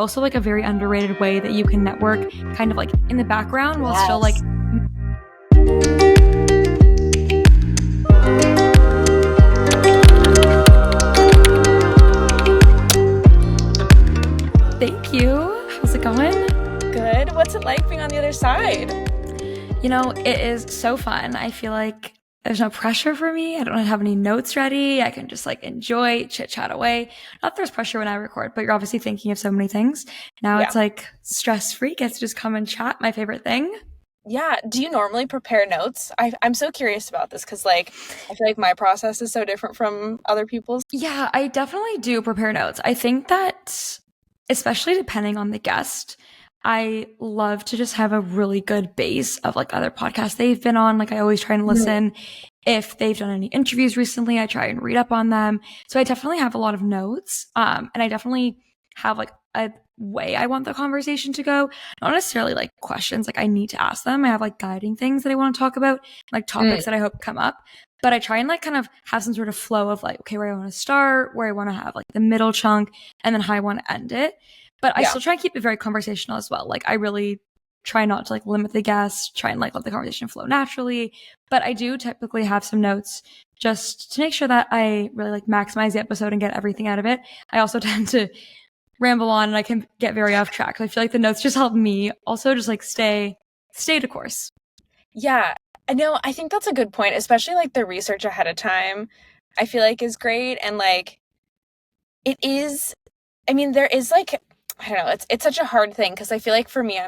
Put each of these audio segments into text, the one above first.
Also like a very underrated way that you can network kind of like in the background while still like Thank you. How's it going? Good. What's it like being on the other side? It is so fun. I feel like there's no pressure for me. I don't have any notes ready. I can just like enjoy, chit chat away. Not that there's pressure when I record, but you're obviously thinking of so many things. Now Yeah. it's like stress free. Gets to just come and chat. My favorite thing. Yeah. Do you normally prepare notes? I'm so curious about this because, like, I feel like my process is so different from other people's. Yeah, I definitely do prepare notes. I think that, especially depending on the guest, I love to just have a really good base of like other podcasts they've been on. Like I always try and listen. If they've done any interviews recently, I try and read up on them. So I definitely have a lot of notes. And I definitely have like a way I want the conversation to go. Not necessarily like questions like I need to ask them. I have like guiding things that I want to talk about, like topics that I hope come up. But I try and like kind of have some sort of flow of like, okay, where I want to start, where I want to have like the middle chunk, and then how I want to end it. But I still try and keep it very conversational as well. Like I really try not to like limit the guests, try and like let the conversation flow naturally. But I do typically have some notes just to make sure that I really like maximize the episode and get everything out of it. I also tend to ramble on and I can get very off track. I feel like the notes just help me also just like stay the course. Yeah. I know. I think that's a good point, especially like the research ahead of time, I feel like is great. And like, it is, I mean, there is like, I don't know, it's such a hard thing because I feel like for me,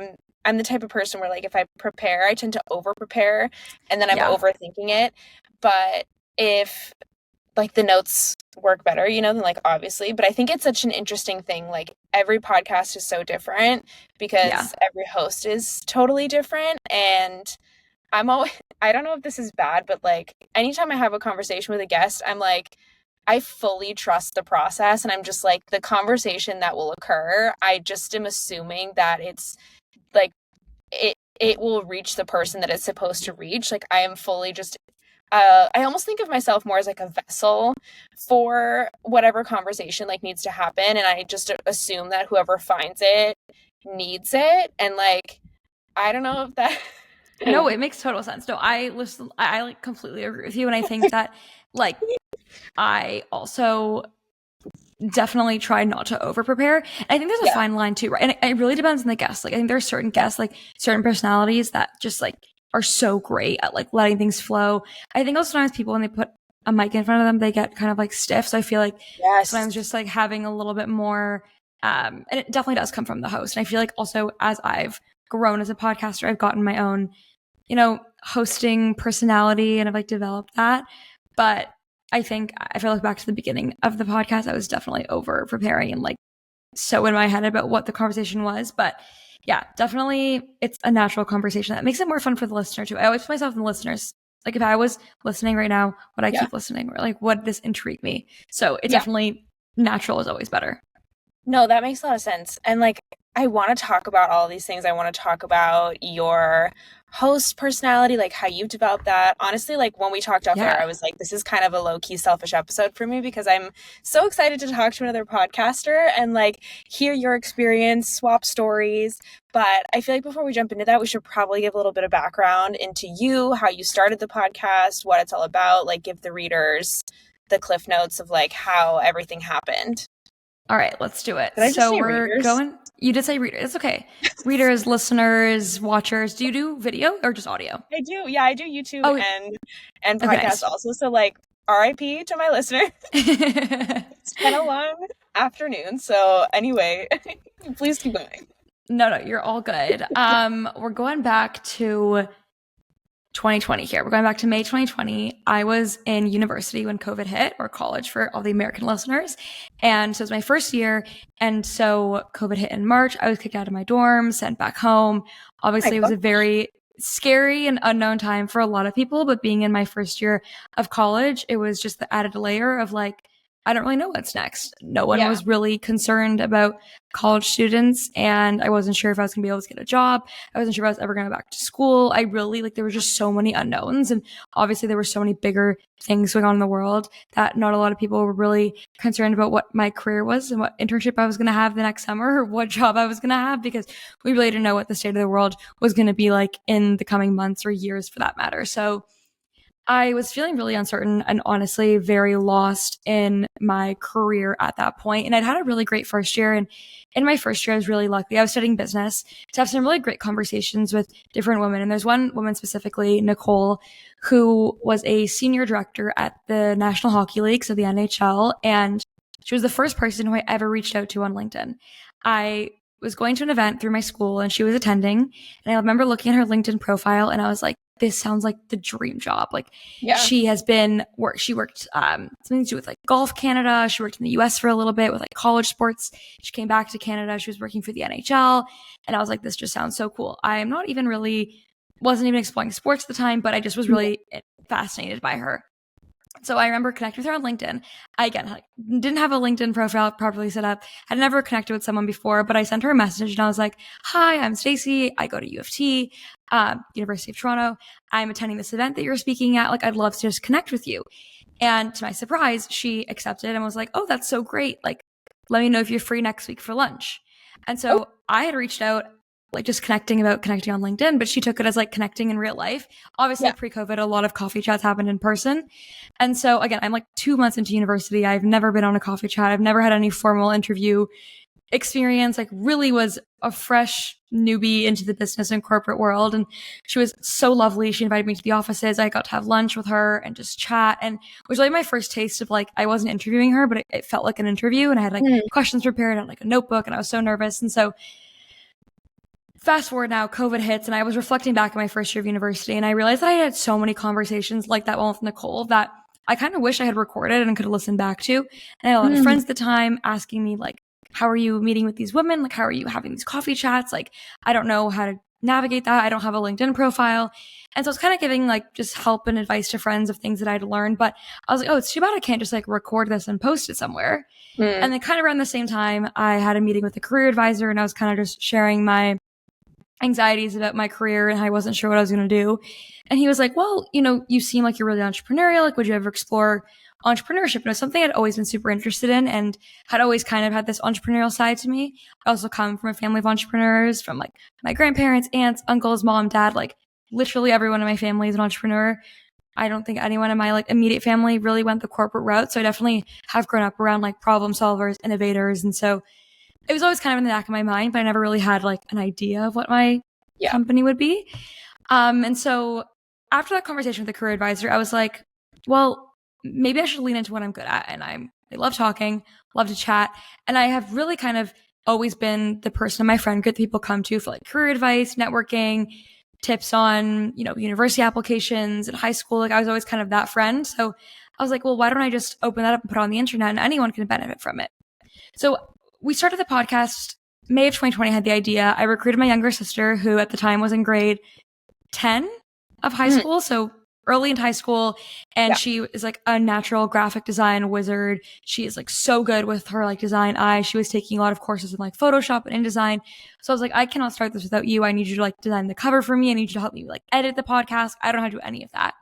I'm the type of person where like if I prepare, I tend to over prepare and then I'm overthinking it. But if like the notes work better, then like obviously, but I think it's such an interesting thing. Like every podcast is so different because every host is totally different. And I'm always, I don't know if this is bad, but like anytime I have a conversation with a guest, I'm like, I fully trust the process. And I'm just like, the conversation that will occur, I just am assuming that it's like, it will reach the person that it's supposed to reach. Like I am fully just I almost think of myself more as like a vessel for whatever conversation like needs to happen. And I just assume that whoever finds it needs it. And like, I don't know if that. No, it makes total sense. No, I like completely agree with you. And I think that like, I also definitely try not to over prepare. I think there's a fine line too, right? And it really depends on the guest. Like I think there are certain guests, like certain personalities that just like are so great at like letting things flow. I think also sometimes people when they put a mic in front of them, they get kind of like stiff. So I feel like sometimes just like having a little bit more, and it definitely does come from the host. And I feel like also as I've grown as a podcaster, I've gotten my own, hosting personality and I've like developed that. But I think if I look back to the beginning of the podcast, I was definitely over preparing and like so in my head about what the conversation was. But yeah, definitely it's a natural conversation that makes it more fun for the listener too. I always put myself in the listeners. Like if I was listening right now, would I keep listening? Or like would this intrigue me? So it definitely natural is always better. No, that makes a lot of sense. And like I want to talk about all these things. I want to talk about your host personality, like how you've developed that. Honestly, like when we talked off air, I was like, this is kind of a low-key selfish episode for me because I'm so excited to talk to another podcaster and like hear your experience, swap stories. But I feel like before we jump into that, we should probably give a little bit of background into you, how you started the podcast, what it's all about, like give the readers the cliff notes of like how everything happened. All right, let's do it. Did I just say readers? You did say readers. It's okay. Readers, listeners, watchers. Do you do video or just audio? I do. Yeah, I do YouTube and podcast also. So like RIP to my listener. It's been a long afternoon. So anyway, please keep going. No, you're all good. We're going back to 2020 here. We're going back to May 2020. I was in university when COVID hit, or college for all the American listeners. And so it was my first year. And so COVID hit in March. I was kicked out of my dorm, sent back home. Obviously, it was a very scary and unknown time for a lot of people. But being in my first year of college, it was just the added layer of like, I don't really know what's next. No one was really concerned about college students, and I wasn't sure if I was going to be able to get a job. I wasn't sure if I was ever going to go back to school. I really, like, there were just so many unknowns, and obviously there were so many bigger things going on in the world that not a lot of people were really concerned about what my career was and what internship I was going to have the next summer or what job I was going to have, because we really didn't know what the state of the world was going to be like in the coming months or years for that matter. So I was feeling really uncertain and honestly very lost in my career at that point. And I'd had a really great first year. And in my first year, I was really lucky. I was studying business to have some really great conversations with different women. And there's one woman specifically, Nicole, who was a senior director at the National Hockey League, so the NHL. And she was the first person who I ever reached out to on LinkedIn. I was going to an event through my school and she was attending. And I remember looking at her LinkedIn profile and I was like, this sounds like the dream job. Like, she has been she worked something to do with like Golf Canada. She worked in the US for a little bit with like college sports. She came back to Canada. She was working for the NHL. And I was like, this just sounds so cool. I'm not even wasn't even exploring sports at the time, but I just was really fascinated by her. So I remember connecting with her on LinkedIn. I, again, didn't have a LinkedIn profile properly set up. Had never connected with someone before, but I sent her a message and I was like, hi, I'm Stacey. I go to U of T, University of Toronto. I'm attending this event that you're speaking at. Like, I'd love to just connect with you. And to my surprise, she accepted and was like, oh, that's so great. Like, let me know if you're free next week for lunch. And so I had reached out, like, just connecting on LinkedIn, but she took it as like connecting in real life. Obviously, pre-COVID, a lot of coffee chats happened in person. And so again, I'm like 2 months into university. I've never been on a coffee chat. I've never had any formal interview experience, like really was a fresh newbie into the business and corporate world. And she was so lovely. She invited me to the offices. I got to have lunch with her and just chat. And it was really my first taste of like, I wasn't interviewing her, but it felt like an interview. And I had like questions prepared on like a notebook and I was so nervous. And so fast forward now, COVID hits, and I was reflecting back on my first year of university, and I realized that I had so many conversations like that one with Nicole that I kind of wish I had recorded and could have listened back to. And I had a lot of friends at the time asking me, like, how are you meeting with these women? Like, how are you having these coffee chats? Like, I don't know how to navigate that. I don't have a LinkedIn profile. And so I was kind of giving like just help and advice to friends of things that I'd learned. But I was like, oh, it's too bad I can't just like record this and post it somewhere. And then kind of around the same time, I had a meeting with a career advisor, and I was kind of just sharing my anxieties about my career and how I wasn't sure what I was going to do. And he was like, well, you know, you seem like you're really entrepreneurial. Like, would you ever explore entrepreneurship? And it was something I'd always been super interested in and had always kind of had this entrepreneurial side to me. I also come from a family of entrepreneurs, from like my grandparents, aunts, uncles, mom, dad, like literally everyone in my family is an entrepreneur. I don't think anyone in my like immediate family really went the corporate route. So I definitely have grown up around like problem solvers, innovators. And so it was always kind of in the back of my mind, but I never really had like an idea of what my company would be. And so after that conversation with the career advisor, I was like, well, maybe I should lean into what I'm good at. And I love talking, love to chat. And I have really kind of always been the person in my friend group that people come to for like career advice, networking, tips on, you know, university applications in high school. Like, I was always kind of that friend. So I was like, well, why don't I just open that up and put it on the internet and anyone can benefit from it? So we started the podcast May of 2020. I had the idea. I recruited my younger sister, who at the time was in grade 10 of high school. So early into high school. And she is like a natural graphic design wizard. She is like so good with her like design eye. She was taking a lot of courses in like Photoshop and InDesign. So I was like, I cannot start this without you. I need you to like design the cover for me. I need you to help me like edit the podcast. I don't know how to do any of that.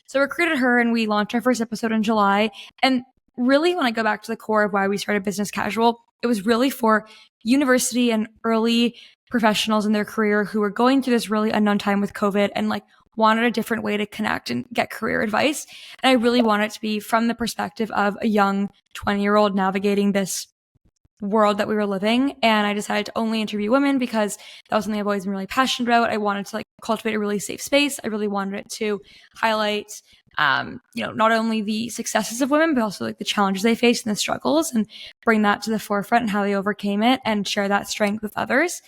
So I recruited her and we launched our first episode in July. And really, when I go back to the core of why we started Business Casual, it was really for university and early professionals in their career who were going through this really unknown time with COVID and like wanted a different way to connect and get career advice. And I really wanted it to be from the perspective of a young 20-year-old navigating this world that we were living. And I decided to only interview women because that was something I've always been really passionate about. I wanted to like cultivate a really safe space. I really wanted it to highlight you know, not only the successes of women, but also like the challenges they face and the struggles, and bring that to the forefront and how they overcame it and share that strength with others.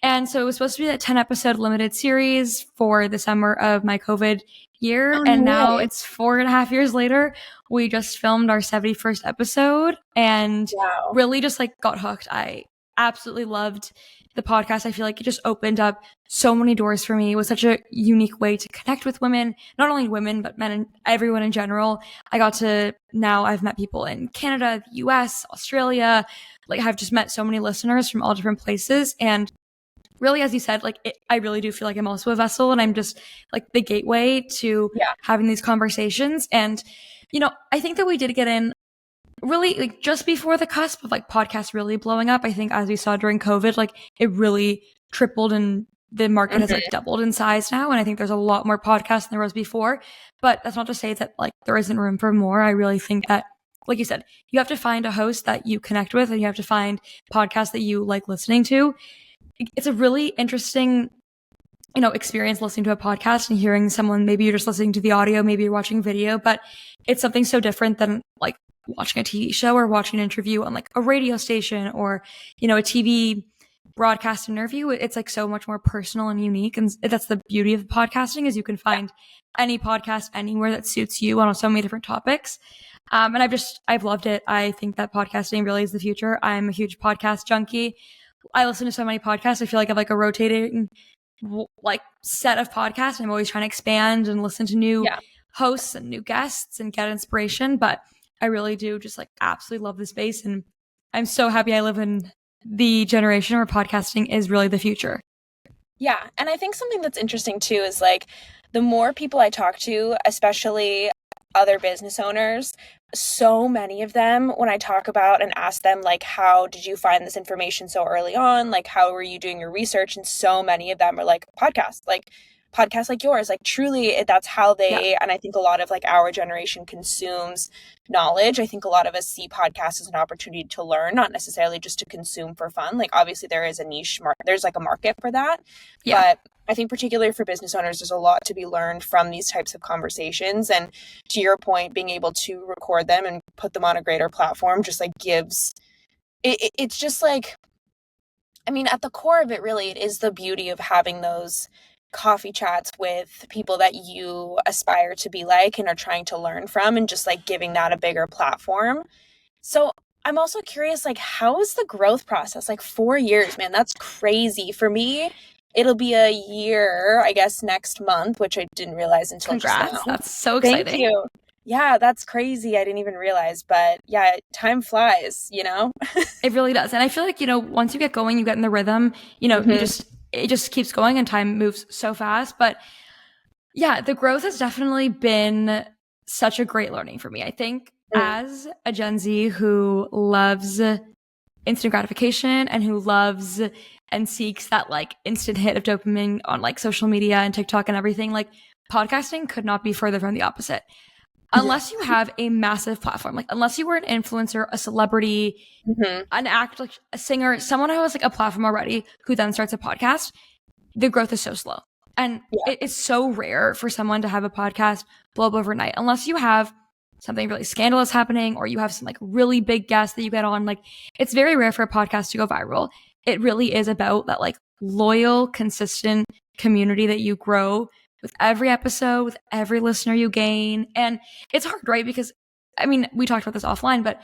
And so it was supposed to be a 10-episode limited series for the summer of my COVID year. Oh, and no now way. it's 4.5 years later. We just filmed our 71st episode and really just like got hooked. I absolutely loved the podcast. I feel like it just opened up so many doors for me. It was such a unique way to connect with women, not only women, but men and everyone in general. Now I've met people in Canada, the US, Australia. Like I've just met so many listeners from all different places. And really, as you said, I really do feel like I'm also a vessel, and I'm just like the gateway to having these conversations. And, I think that we did get in really like just before the cusp of like podcasts really blowing up. I think as we saw during COVID, like it really tripled and the market has like doubled in size now. And I think there's a lot more podcasts than there was before, but that's not to say that like there isn't room for more. I really think that, like you said, you have to find a host that you connect with, and you have to find podcasts that you like listening to. It's a really interesting, experience listening to a podcast and hearing someone. Maybe you're just listening to the audio, maybe you're watching video, but it's something so different than like watching a TV show or watching an interview on like a radio station or, a TV broadcast interview. It's like so much more personal and unique. And that's the beauty of podcasting, is you can find any podcast anywhere that suits you on so many different topics. And I've loved it. I think that podcasting really is the future. I'm a huge podcast junkie. I listen to so many podcasts. I feel like I have like a rotating like set of podcasts. I'm always trying to expand and listen to new hosts and new guests and get inspiration. But I really do just like absolutely love the space. And I'm so happy I live in the generation where podcasting is really the future. Yeah. And I think something that's interesting too is like the more people I talk to, especially other business owners, so many of them, when I talk about and ask them like, how did you find this information so early on? Like, how were you doing your research? And so many of them are like podcasts like yours, like truly that's how they, and I think a lot of like our generation consumes knowledge. I think a lot of us see podcasts as an opportunity to learn, not necessarily just to consume for fun. Like obviously there is a niche market, there's like a market for that. But I think particularly for business owners, there's a lot to be learned from these types of conversations. And to your point, being able to record them and put them on a greater platform just like gives, it's just like, I mean, at the core of it, really, it is the beauty of having those coffee chats with people that you aspire to be like and are trying to learn from, and just like giving that a bigger platform. So I'm also curious, like, how is the growth process? Like 4 years, man, that's crazy. For me, it'll be a year, I guess, next month, which I didn't realize until Congrats. just now. That's so exciting. Thank you. Yeah, that's crazy. I didn't even realize, but yeah, time flies, It really does. And I feel like, once you get going, you get in the rhythm, it just keeps going and time moves so fast. But yeah, the growth has definitely been such a great learning for me. I think as a Gen Z who loves instant gratification and who loves and seeks that like instant hit of dopamine on like social media and TikTok and everything, like podcasting could not be further from the opposite. Unless you have a massive platform, like unless you were an influencer, a celebrity, an actor, like a singer, someone who has like a platform already who then starts a podcast, the growth is so slow. And it's so rare for someone to have a podcast blow up overnight, unless you have something really scandalous happening or you have some like really big guests that you get on. Like it's very rare for a podcast to go viral. It really is about that like loyal, consistent community that you grow with every episode, with every listener you gain. And it's hard, right? Because, I mean, we talked about this offline, but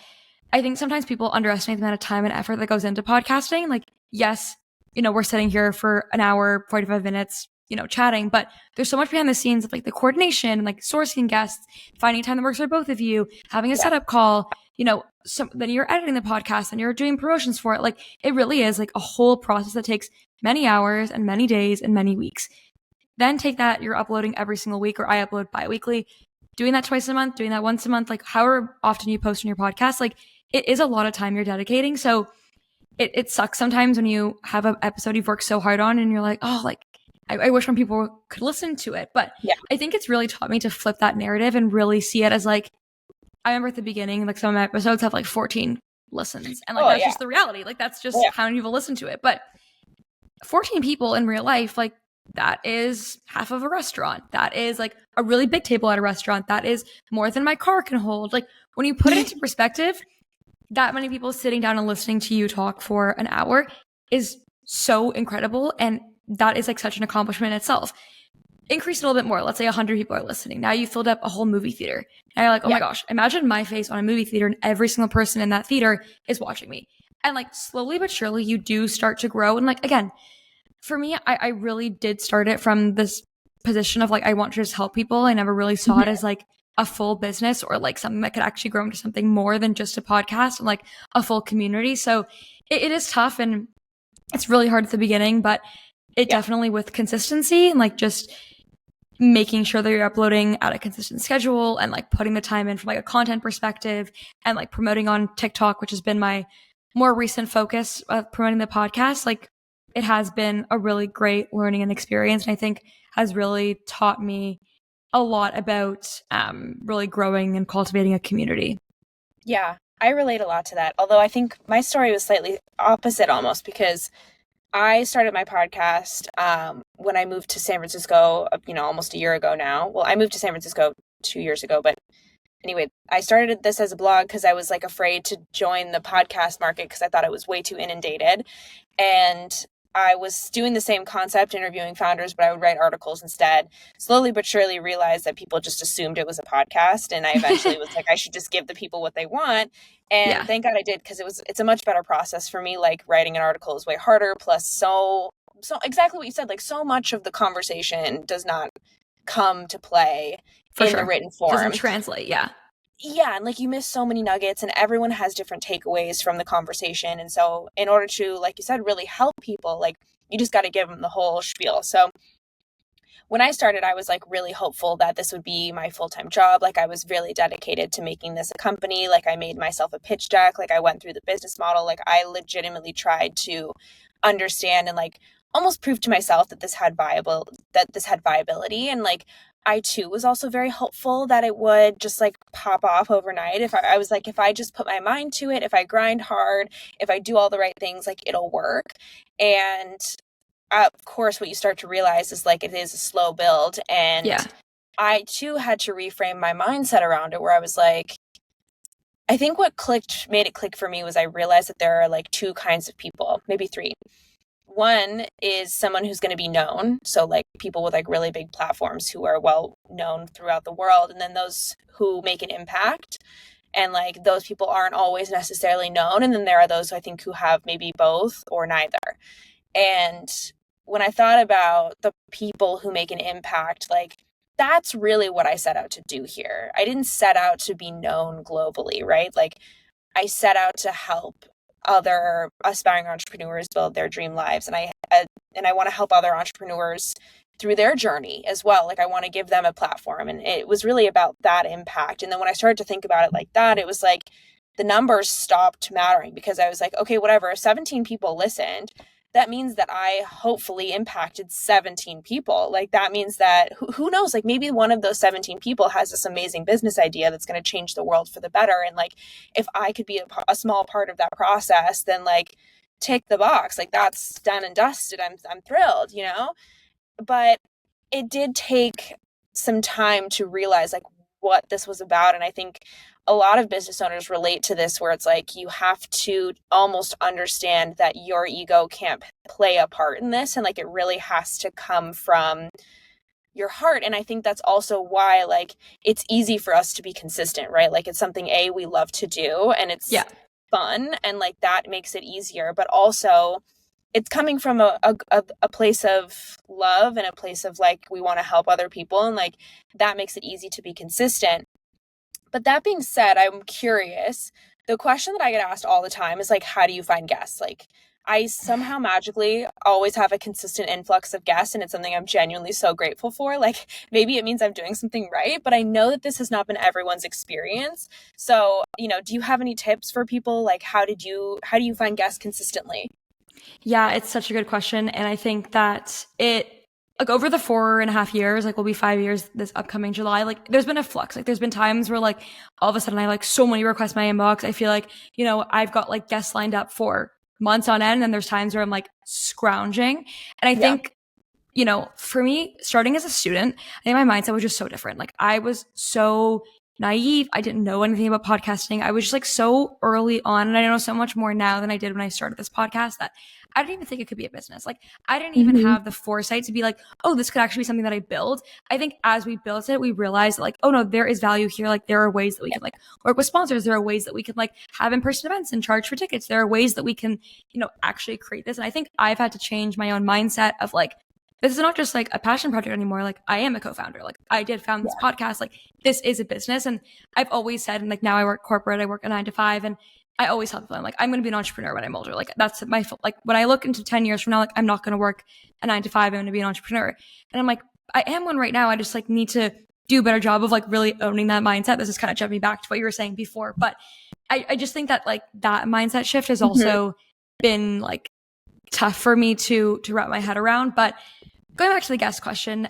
I think sometimes people underestimate the amount of time and effort that goes into podcasting. Like, yes, we're sitting here for an hour, 45 minutes, chatting, but there's so much behind the scenes of like the coordination and like sourcing guests, finding time that works for both of you, having a setup call, then you're editing the podcast and you're doing promotions for it. Like, it really is like a whole process that takes many hours and many days and many weeks. Then take that, you're uploading every single week, or I upload bi-weekly, doing that twice a month, doing that once a month, like however often you post on your podcast, like it is a lot of time you're dedicating. So it sucks sometimes when you have an episode you've worked so hard on and you're like, oh, like I wish more people could listen to it. But I think it's really taught me to flip that narrative and really see it as like, I remember at the beginning, like some of my episodes have like 14 listens, and like that's just the reality. Like that's just how many people listen to it. But 14 people in real life, like that is half of a restaurant. That is like a really big table at a restaurant. That is more than my car can hold. Like when you put it into perspective, that many people sitting down and listening to you talk for an hour is so incredible. And that is like such an accomplishment in itself. Increase it a little bit more. Let's say 100 people are listening. Now you filled up a whole movie theater. Now you're like, oh my gosh, imagine my face on a movie theater and every single person in that theater is watching me. And like slowly but surely you do start to grow. And like, again, for me, I really did start it from this position of like, I want to just help people. I never really saw it as like a full business or like something that could actually grow into something more than just a podcast and like a full community. So it is tough and it's really hard at the beginning, but it definitely with consistency and like just making sure that you're uploading at a consistent schedule and like putting the time in from like a content perspective and like promoting on TikTok, which has been my more recent focus of promoting the podcast. Like it has been a really great learning and experience. And I think has really taught me a lot about really growing and cultivating a community. Yeah, I relate a lot to that. Although I think my story was slightly opposite almost because I started my podcast when I moved to San Francisco, almost a year ago now. Well, I moved to San Francisco 2 years ago, but anyway, I started this as a blog because I was like afraid to join the podcast market because I thought it was way too inundated. And I was doing the same concept, interviewing founders, but I would write articles instead. Slowly but surely realized that people just assumed it was a podcast. And I eventually was like, I should just give the people what they want. And thank God I did, because it's a much better process for me. Like writing an article is way harder. Plus so exactly what you said, like so much of the conversation does not come to play the written form. Doesn't translate. Yeah. Yeah, and like you miss so many nuggets and everyone has different takeaways from the conversation. And so in order to, like you said, really help people, like you just got to give them the whole spiel. So when I started, I was like really hopeful that this would be my full-time job. Like I was really dedicated to making this a company. Like I made myself a pitch deck. Like I went through the business model. Like I legitimately tried to understand and like almost prove to myself that this had viability. And like I too was also very hopeful that it would just like pop off overnight. If I was like, if I just put my mind to it, if I grind hard, if I do all the right things, like it'll work. And of course, what you start to realize is like it is a slow build. And I too had to reframe my mindset around it, where I was like, I think what made it click for me was I realized that there are like two kinds of people, maybe three. One is someone who's going to be known. So like people with like really big platforms who are well known throughout the world. And then those who make an impact. And like those people aren't always necessarily known. And then there are those, I think, who have maybe both or neither. And when I thought about the people who make an impact, like that's really what I set out to do here. I didn't set out to be known globally, right? Like I set out to help other aspiring entrepreneurs build their dream lives. And I want to help other entrepreneurs through their journey as well. Like I want to give them a platform. And it was really about that impact. And then when I started to think about it like that, it was like the numbers stopped mattering, because I was like, okay, whatever, if 17 people listened, that means that I hopefully impacted 17 people. Like that means that who knows, like maybe one of those 17 people has this amazing business idea that's going to change the world for the better. And like, if I could be a small part of that process, then like tick the box, like that's done and dusted. I'm thrilled, but it did take some time to realize like what this was about. And I think a lot of business owners relate to this, where it's like you have to almost understand that your ego can't play a part in this, and like it really has to come from your heart. And I think that's also why like it's easy for us to be consistent, right? Like it's something we love to do, and it's fun, and like that makes it easier. But also it's coming from a place of love and a place of like we want to help other people, and like that makes it easy to be consistent. But that being said, I'm curious. The question that I get asked all the time is like, how do you find guests? Like I somehow magically always have a consistent influx of guests, and it's something I'm genuinely so grateful for. Like maybe it means I'm doing something right, but I know that this has not been everyone's experience. So, do you have any tips for people? Like how do you find guests consistently? Yeah, it's such a good question. And I think that like over the 4.5 years, like will be 5 years this upcoming July, like there's been a flux. Like there's been times where like all of a sudden I like so many requests in my inbox. I feel like, I've got like guests lined up for months on end. And there's times where I'm like scrounging. And I think, for me, starting as a student, I think my mindset was just so different. Like I was so naive. I didn't know anything about podcasting. I was just like so early on. And I know so much more now than I did when I started this podcast, that I didn't even think it could be a business. Like, I didn't even have the foresight to be like, oh, this could actually be something that I build. I think as we built it, we realized like, oh no, there is value here. Like, there are ways that we can like work with sponsors. There are ways that we can like have in-person events and charge for tickets. There are ways that we can, you know, actually create this. And I think I've had to change my own mindset of like, this is not just like a passion project anymore. Like, I am a co-founder. Like, I did found this podcast. Like, this is a business. And I've always said, and like now I work corporate, I work a 9 to 5, and I always tell people, I'm like, I'm going to be an entrepreneur when I'm older. Like, that's my, like, when I look into 10 years from now, like, I'm not going to work a 9 to 5. I'm going to be an entrepreneur. And I'm like, I am one right now. I just like need to do a better job of like really owning that mindset. This is kind of jumping back to what you were saying before. But I just think that like that mindset shift has also been like tough for me to wrap my head around. But going back to the guest question,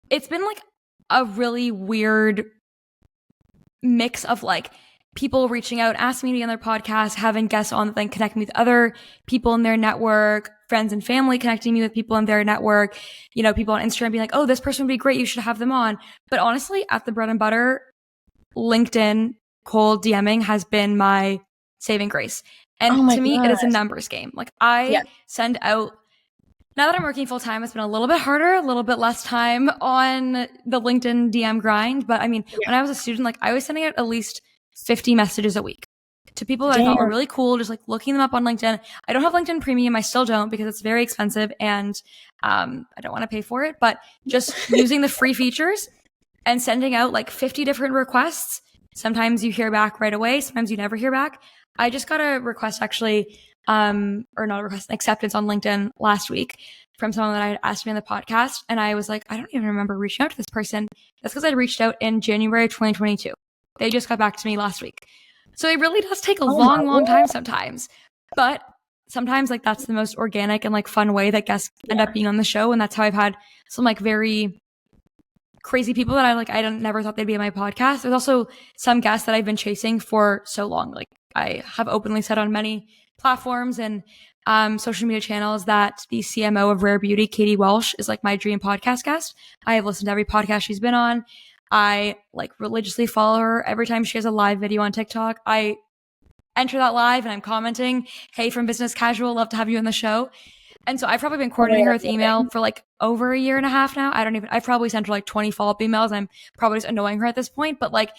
it's been like a really weird mix of like people reaching out, asking me to be on their podcast, having guests on that then connect me with other people in their network, friends and family connecting me with people in their network, you know, people on Instagram being like, oh, this person would be great, you should have them on. But honestly, at the bread and butter, LinkedIn cold DMing has been my saving grace. And to me, it is a numbers game. Like, I send out, now that I'm working full time, it's been a little bit harder, a little bit less time on the LinkedIn DM grind. But I mean, when I was a student, like, I was sending out at least 50 messages a week to people that I thought were really cool, just like looking them up on LinkedIn. I don't have LinkedIn Premium. I still don't, because it's very expensive and I don't want to pay for it. But just using the free features and sending out like 50 different requests. Sometimes you hear back right away. Sometimes you never hear back. I just got a request actually, or not a request, an acceptance on LinkedIn last week from someone that I asked me on the podcast. And I was like, I don't even remember reaching out to this person. That's because I reached out in January 2022. They just got back to me last week. So it really does take a long time sometimes. But sometimes like that's the most organic and like fun way that guests end up being on the show. And that's how I've had some like very crazy people that I never thought they'd be on my podcast. There's also some guests that I've been chasing for so long. Like, I have openly said on many platforms and social media channels that the CMO of Rare Beauty, Katie Welsh, is like my dream podcast guest. I have listened to every podcast she's been on. I like religiously follow her. Every time she has a live video on TikTok, I enter that live and I'm commenting, hey, from Business Casual, love to have you on the show. And so I've probably been coordinating her with email for like over a year and a half now. I've probably sent her like 20 follow-up emails. I'm probably just annoying her at this point, but like,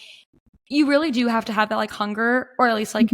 you really do have to have that like hunger, or at least like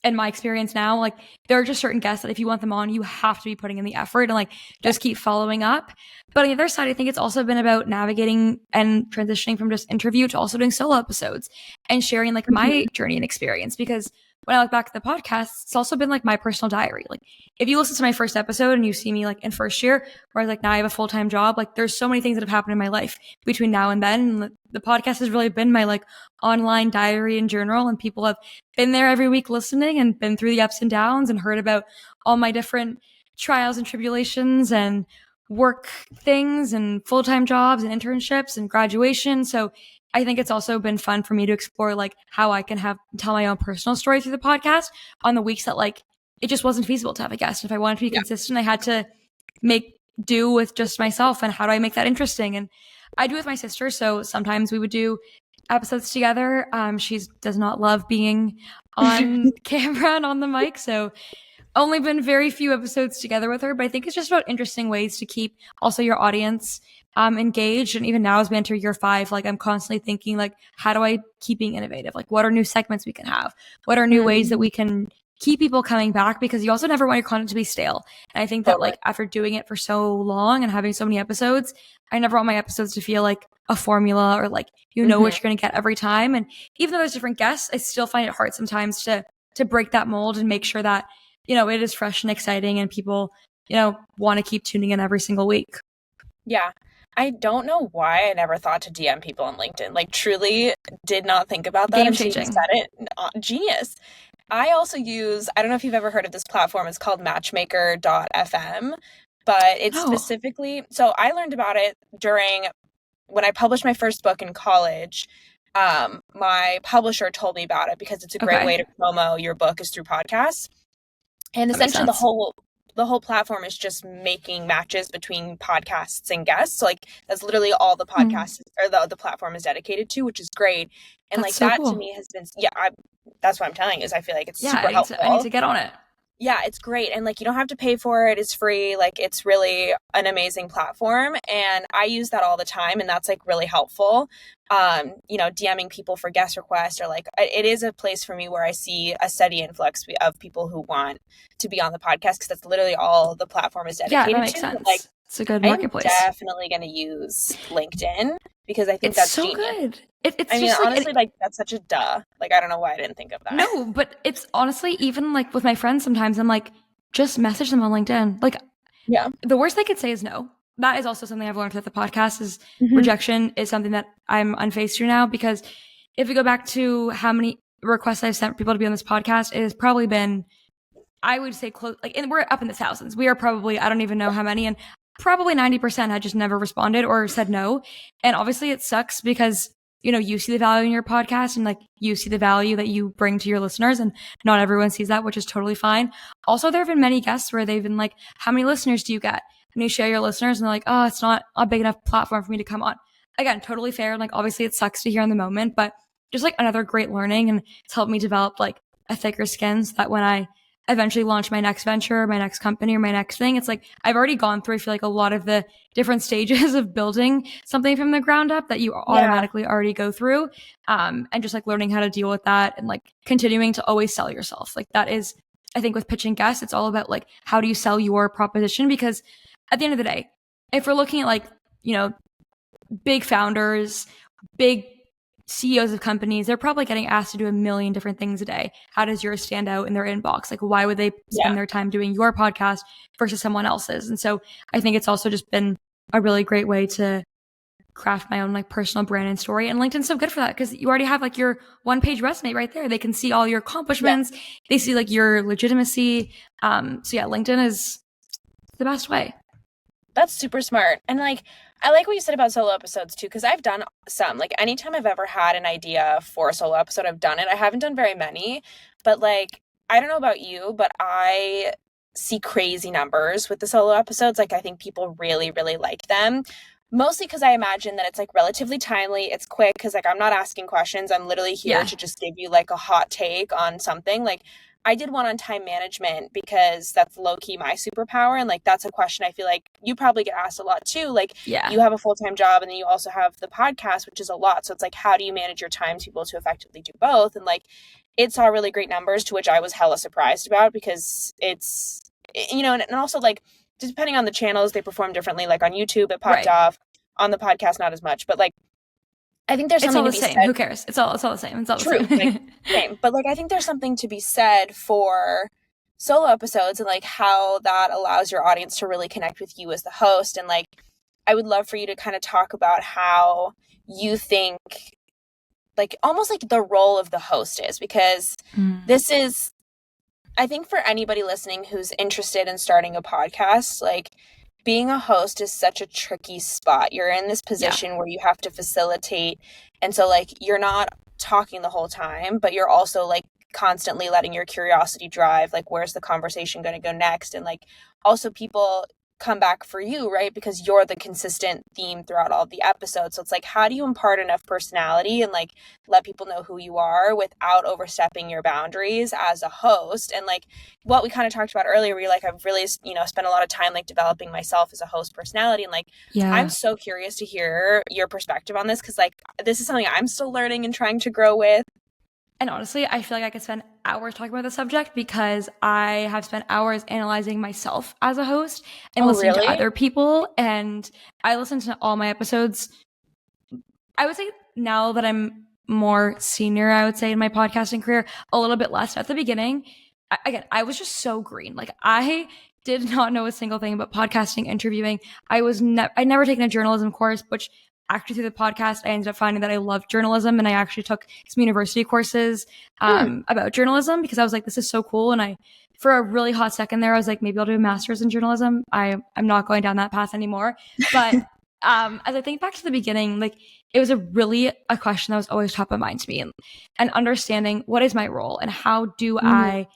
in my experience now, like there are just certain guests that if you want them on, you have to be putting in the effort and like just keep following up. But on the other side, I think it's also been about navigating and transitioning from just interview to also doing solo episodes and sharing like my journey and experience. Because when I look back at the podcast, it's also been like my personal diary. Like, if you listen to my first episode and you see me like in first year, where I was like, now I have a full-time job, like there's so many things that have happened in my life between now and then. And the podcast has really been my like online diary and journal, and people have been there every week listening and been through the ups and downs and heard about all my different trials and tribulations and work things and full-time jobs and internships and graduation. So I think it's also been fun for me to explore like how I can tell my own personal story through the podcast on the weeks that like it just wasn't feasible to have a guest. If I wanted to be consistent, I had to make do with just myself. And how do I make that interesting? And I do with my sister. So sometimes we would do episodes together. She does not love being on camera and on the mic. So only been very few episodes together with her, but I think it's just about interesting ways to keep also your audience engaged. And even now as we enter year 5, like I'm constantly thinking like, how do I keep being innovative? Like, what are new segments we can have? What are new ways that we can keep people coming back? Because you also never want your content to be stale. And I think that like after doing it for so long and having so many episodes, I never want my episodes to feel like a formula or like, you know, what you're going to get every time. And even though there's different guests, I still find it hard sometimes to break that mold and make sure that, you know, it is fresh and exciting and people, you know, want to keep tuning in every single week. Yeah. I don't know why I never thought to DM people on LinkedIn. Like, truly did not think about that until you said it. Genius. I also use, I don't know if you've ever heard of this platform. It's called matchmaker.fm, but it's specifically, so I learned about it when I published my first book in college. My publisher told me about it because it's a great way to promo your book is through podcasts. And essentially the whole platform is just making matches between podcasts and guests. So like that's literally all the podcasts or the platform is dedicated to, which is great. And that's like so that cool. To me has been, that's what I'm telling you is I feel like it's super helpful. I need to get on it. Yeah, it's great. And like, you don't have to pay for it. It's free. Like, it's really an amazing platform. And I use that all the time. And that's like really helpful. DMing people for guest requests, or like, it is a place for me where I see a steady influx of people who want to be on the podcast, because that's literally all the platform is dedicated Yeah, that makes to. sense. But, like, It's a good I am marketplace. definitely going to use LinkedIn, because I think It's that's so genius. good. It's I mean, just like honestly, like, that's such a duh. Like, I don't know why I didn't think of that. no, but it's honestly, even like with my friends, sometimes I'm like, just message them on LinkedIn. Like, Yeah. the worst they could say is no. That is also something I've learned with the podcast is Mhm. rejection is something that I'm unfazed to now, because if we go back to how many requests I've sent people to be on this podcast, it has probably been, I would say close, like, and we're up in the thousands. We are probably, I don't even know how many, and probably 90% had just never responded or said no. And obviously it sucks because, you see the value in your podcast and like you see the value that you bring to your listeners, and not everyone sees that, which is totally fine. Also, there have been many guests where they've been like, how many listeners do you get? And you share your listeners and they're like, oh, it's not a big enough platform for me to come on. Again, totally fair. Like, obviously it sucks to hear in the moment, but just like another great learning, and it's helped me develop like a thicker skin so that when I eventually launch my next venture, my next company, or my next thing, it's like I've already gone through, I feel like, a lot of the different stages of building something from the ground up that you automatically already go through. And just like learning how to deal with that, and like continuing to always sell yourself. Like, that is, I think, with pitching guests, it's all about like, how do you sell your proposition? Because at the end of the day, if we're looking at like, big founders, big CEOs of companies, they're probably getting asked to do a million different things a day. How does yours stand out in their inbox? Like, why would they spend their time doing your podcast versus someone else's? And so I think it's also just been a really great way to craft my own like personal brand and story. And LinkedIn's so good for that, because you already have like your 1-page resume right there. They can see all your accomplishments. Yeah. They see like your legitimacy. So yeah, LinkedIn is the best way. That's super smart. And like, I like what you said about solo episodes too, because I've done some. Like, anytime I've ever had an idea for a solo episode, I've done it. I haven't done very many, but like, I don't know about you, but I see crazy numbers with the solo episodes. Like, I think people really, really like them. Mostly because I imagine that it's like relatively timely, it's quick, because like I'm not asking questions. I'm literally here to just give you like a hot take on something. Like, I did one on time management because that's low-key my superpower, and like that's a question I feel like you probably get asked a lot too. Like, you have a full-time job and then you also have the podcast, which is a lot. So it's like, how do you manage your time to be able to effectively do both? And like, it saw really great numbers, to which I was hella surprised about, because it's, and also like, depending on the channels, they perform differently. Like on YouTube it popped off, on the podcast not as much, but like, I think there's something to be said. Who cares? It's all the same. It's all True. the same. Like, same. But like, I think there's something to be said for solo episodes, and like how that allows your audience to really connect with you as the host. And like, I would love for you to kind of talk about how you think like almost like the role of the host is, because this is, I think, for anybody listening who's interested in starting a podcast, like, being a host is such a tricky spot. You're in this position where you have to facilitate. And so like, you're not talking the whole time, but you're also like constantly letting your curiosity drive, like, where's the conversation going to go next? And like, also people come back for you, right? Because you're the consistent theme throughout all of the episodes. So it's like, how do you impart enough personality and like let people know who you are without overstepping your boundaries as a host? And like, what we kind of talked about earlier, where you're like, I've really, spent a lot of time like developing myself as a host personality. And like, I'm so curious to hear your perspective on this, because like, this is something I'm still learning and trying to grow with. And honestly, I feel like I could spend hours talking about the subject, because I have spent hours analyzing myself as a host and listening to other people. And I listen to all my episodes. I would say now that I'm more senior, I would say, in my podcasting career, a little bit less. At the beginning, again, I was just so green. Like, I did not know a single thing about podcasting, interviewing. I'd never taken a journalism course, which actually through the podcast, I ended up finding that I loved journalism, and I actually took some university courses about journalism, because I was like, this is so cool. And for a really hot second there, I was like, maybe I'll do a master's in journalism. I'm not going down that path anymore. But as I think back to the beginning, like, it was a question that was always top of mind to me, and understanding what is my role and how do I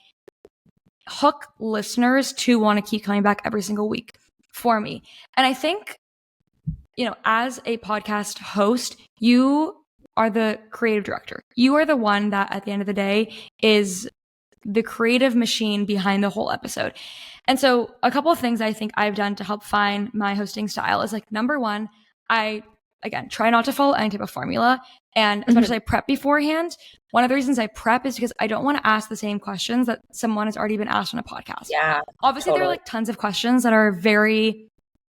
hook listeners to want to keep coming back every single week for me. And I think, as a podcast host, you are the creative director. You are the one that at the end of the day is the creative machine behind the whole episode. And so a couple of things I think I've done to help find my hosting style is like, number one, I, again, try not to follow any type of formula. And as much as I prep beforehand, one of the reasons I prep is because I don't want to ask the same questions that someone has already been asked on a podcast. Yeah. Obviously, there are like tons of questions that are very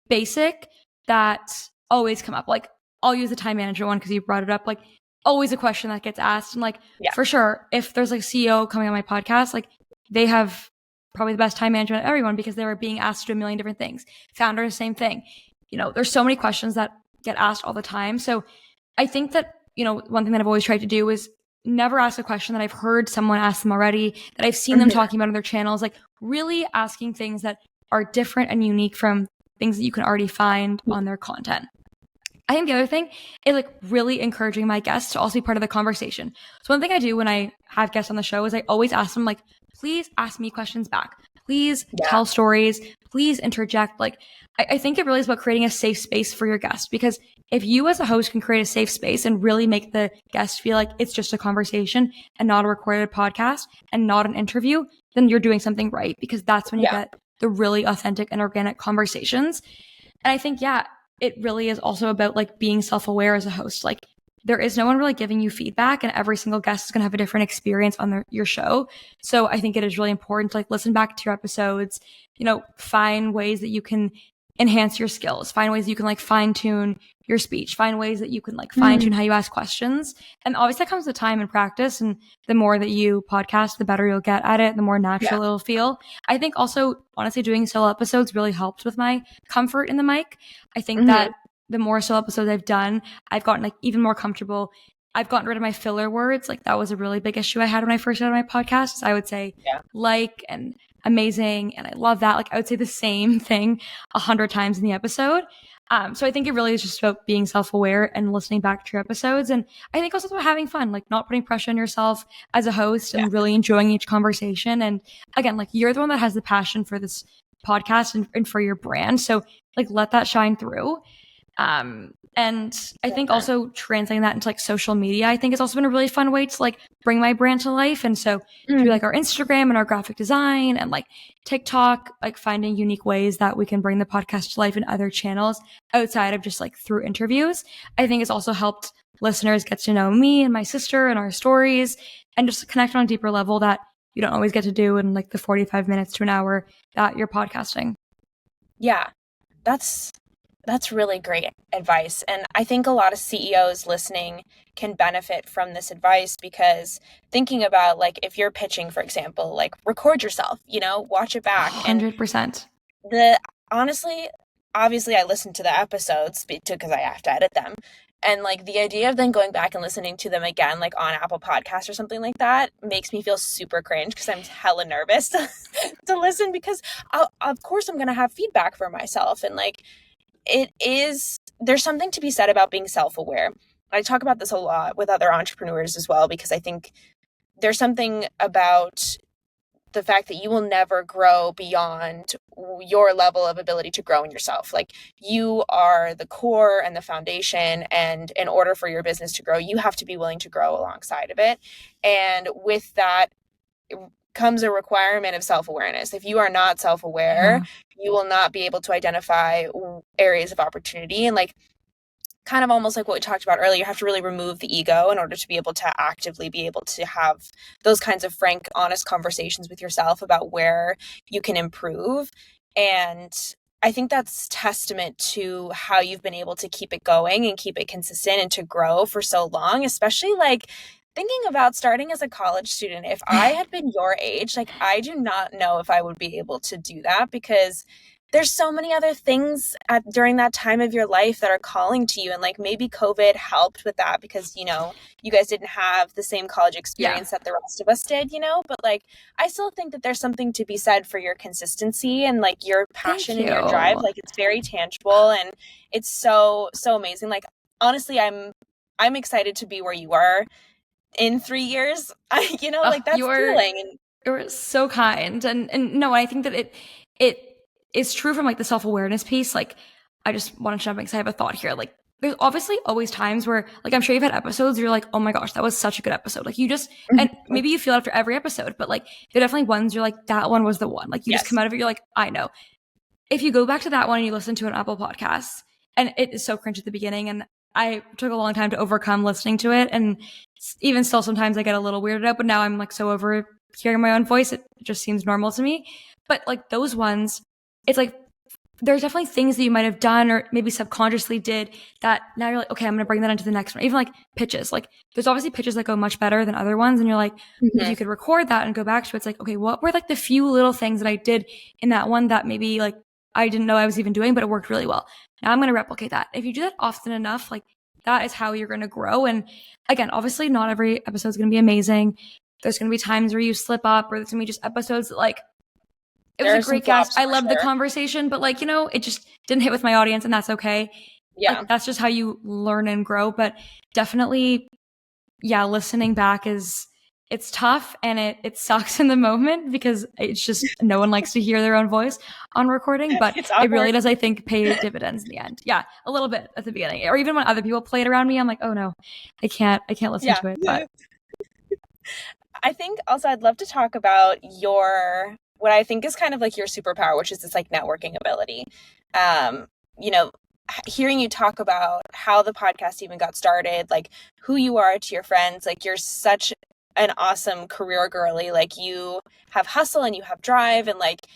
basic that always come up. Like, I'll use the time manager one because you brought it up. Like, always a question that gets asked. And like, for sure, if there's like CEO coming on my podcast, like they have probably the best time management of everyone because they were being asked to do a million different things. Founders, same thing. You know, there's so many questions that get asked all the time. So I think that, you know, one thing that I've always tried to do is never ask a question that I've heard someone ask them already, that I've seen them talking about on their channels, like really asking things that are different and unique from things that you can already find on their content. I think the other thing is like really encouraging my guests to also be part of the conversation. So one thing I do when I have guests on the show is I always ask them like, please ask me questions back. Please tell stories. Please interject. Like, I think it really is about creating a safe space for your guests, because if you as a host can create a safe space and really make the guest feel like it's just a conversation and not a recorded podcast and not an interview, then you're doing something right, because that's when you get the really authentic and organic conversations. And I think, it really is also about like being self-aware as a host. Like, there is no one really giving you feedback, and every single guest is going to have a different experience on your show. So I think it is really important to like listen back to your episodes, you know, find ways that you can enhance your skills, find ways that you can like fine tune your speech, find ways that you can like fine tune how you ask questions. And obviously that comes with time and practice. And the more that you podcast, the better you'll get at it, the more natural it'll feel. I think also, honestly, doing solo episodes really helped with my comfort in the mic. I think that the more solo episodes I've done, I've gotten like even more comfortable. I've gotten rid of my filler words. Like, that was a really big issue I had when I first started my podcast. I would say like and amazing, and I love that. Like, I would say the same thing 100 times in the episode. So I think it really is just about being self-aware and listening back to your episodes. And I think also about having fun, like not putting pressure on yourself as a host and really enjoying each conversation. And again, like, you're the one that has the passion for this podcast and for your brand. So like, let that shine through. And I think also translating that into like social media, I think has also been a really fun way to like bring my brand to life. And so through like our Instagram and our graphic design and like TikTok, like finding unique ways that we can bring the podcast to life in other channels outside of just like through interviews, I think has also helped listeners get to know me and my sister and our stories and just connect on a deeper level that you don't always get to do in like the 45 minutes to an hour that you're podcasting. Yeah, that's really great advice. And I think a lot of CEOs listening can benefit from this advice, because thinking about like, if you're pitching, for example, like record yourself, you know, watch it back. 100%. And obviously I listen to the episodes because I have to edit them. And like the idea of then going back and listening to them again, like on Apple Podcasts or something like that, makes me feel super cringe because I'm hella nervous to listen, because of course I'm going to have feedback for myself. And like, there's something to be said about being self-aware. I talk about this a lot with other entrepreneurs as well, because I think there's something about the fact that you will never grow beyond your level of ability to grow in yourself. Like, you are the core and the foundation, and in order for your business to grow, you have to be willing to grow alongside of it. And with that comes a requirement of self-awareness. If you are not self-aware, you will not be able to identify areas of opportunity. And like, kind of almost like what we talked about earlier, you have to really remove the ego in order to be able to actively be able to have those kinds of frank, honest conversations with yourself about where you can improve. And I think that's testament to how you've been able to keep it going and keep it consistent and to grow for so long, especially like thinking about starting as a college student. If I had been your age, like, I do not know if I would be able to do that, because there's so many other things during that time of your life that are calling to you. And like, maybe COVID helped with that, because, you know, you guys didn't have the same college experience that the rest of us did, you know, but like, I still think that there's something to be said for your consistency and like your passion and your drive. Like, it's very tangible and it's so, so amazing. Like, honestly, I'm excited to be where you are in 3 years. Like, that's feeling. And you're so kind. And no, I think that it is true from like the self-awareness piece. Like, I just want to jump in because I have a thought here. Like, there's obviously always times where, like, I'm sure you've had episodes where you're like, oh my gosh, that was such a good episode. Like, you just, and maybe you feel it after every episode, but like, there are definitely ones you're like, that one was the one. Like, you just come out of it, you're like, I know. If you go back to that one and you listen to an Apple Podcast, and it is so cringe at the beginning, and I took a long time to overcome listening to it, and even still sometimes I get a little weirded out, but now I'm like so over hearing my own voice, it just seems normal to me. But like those ones, it's like there's definitely things that you might have done or maybe subconsciously did that now you're like, okay, I'm going to bring that into the next one. Even like pitches, like there's obviously pitches that go much better than other ones. And you're like, if you could record that and go back to it, it's like, okay, what were like the few little things that I did in that one that maybe like I didn't know I was even doing, but it worked really well. Now I'm going to replicate that. If you do that often enough, like that is how you're going to grow. And again, obviously not every episode is going to be amazing. There's going to be times where you slip up, or there's going to be just episodes that like, it was a great guest. I loved the conversation, but like, you know, it just didn't hit with my audience, and that's okay. Yeah. Like, that's just how you learn and grow. But definitely, yeah, listening back it's tough, and it sucks in the moment because it's just no one likes to hear their own voice on recording, but it really does, I think, pay dividends in the end. Yeah, a little bit at the beginning, or even when other people play it around me, I'm like, oh no, I can't listen to it. But I think also I'd love to talk about what I think is kind of like your superpower, which is this like networking ability. You know, hearing you talk about how the podcast even got started, like who you are to your friends, like you're such an awesome career girly, like you have hustle and you have drive. And like,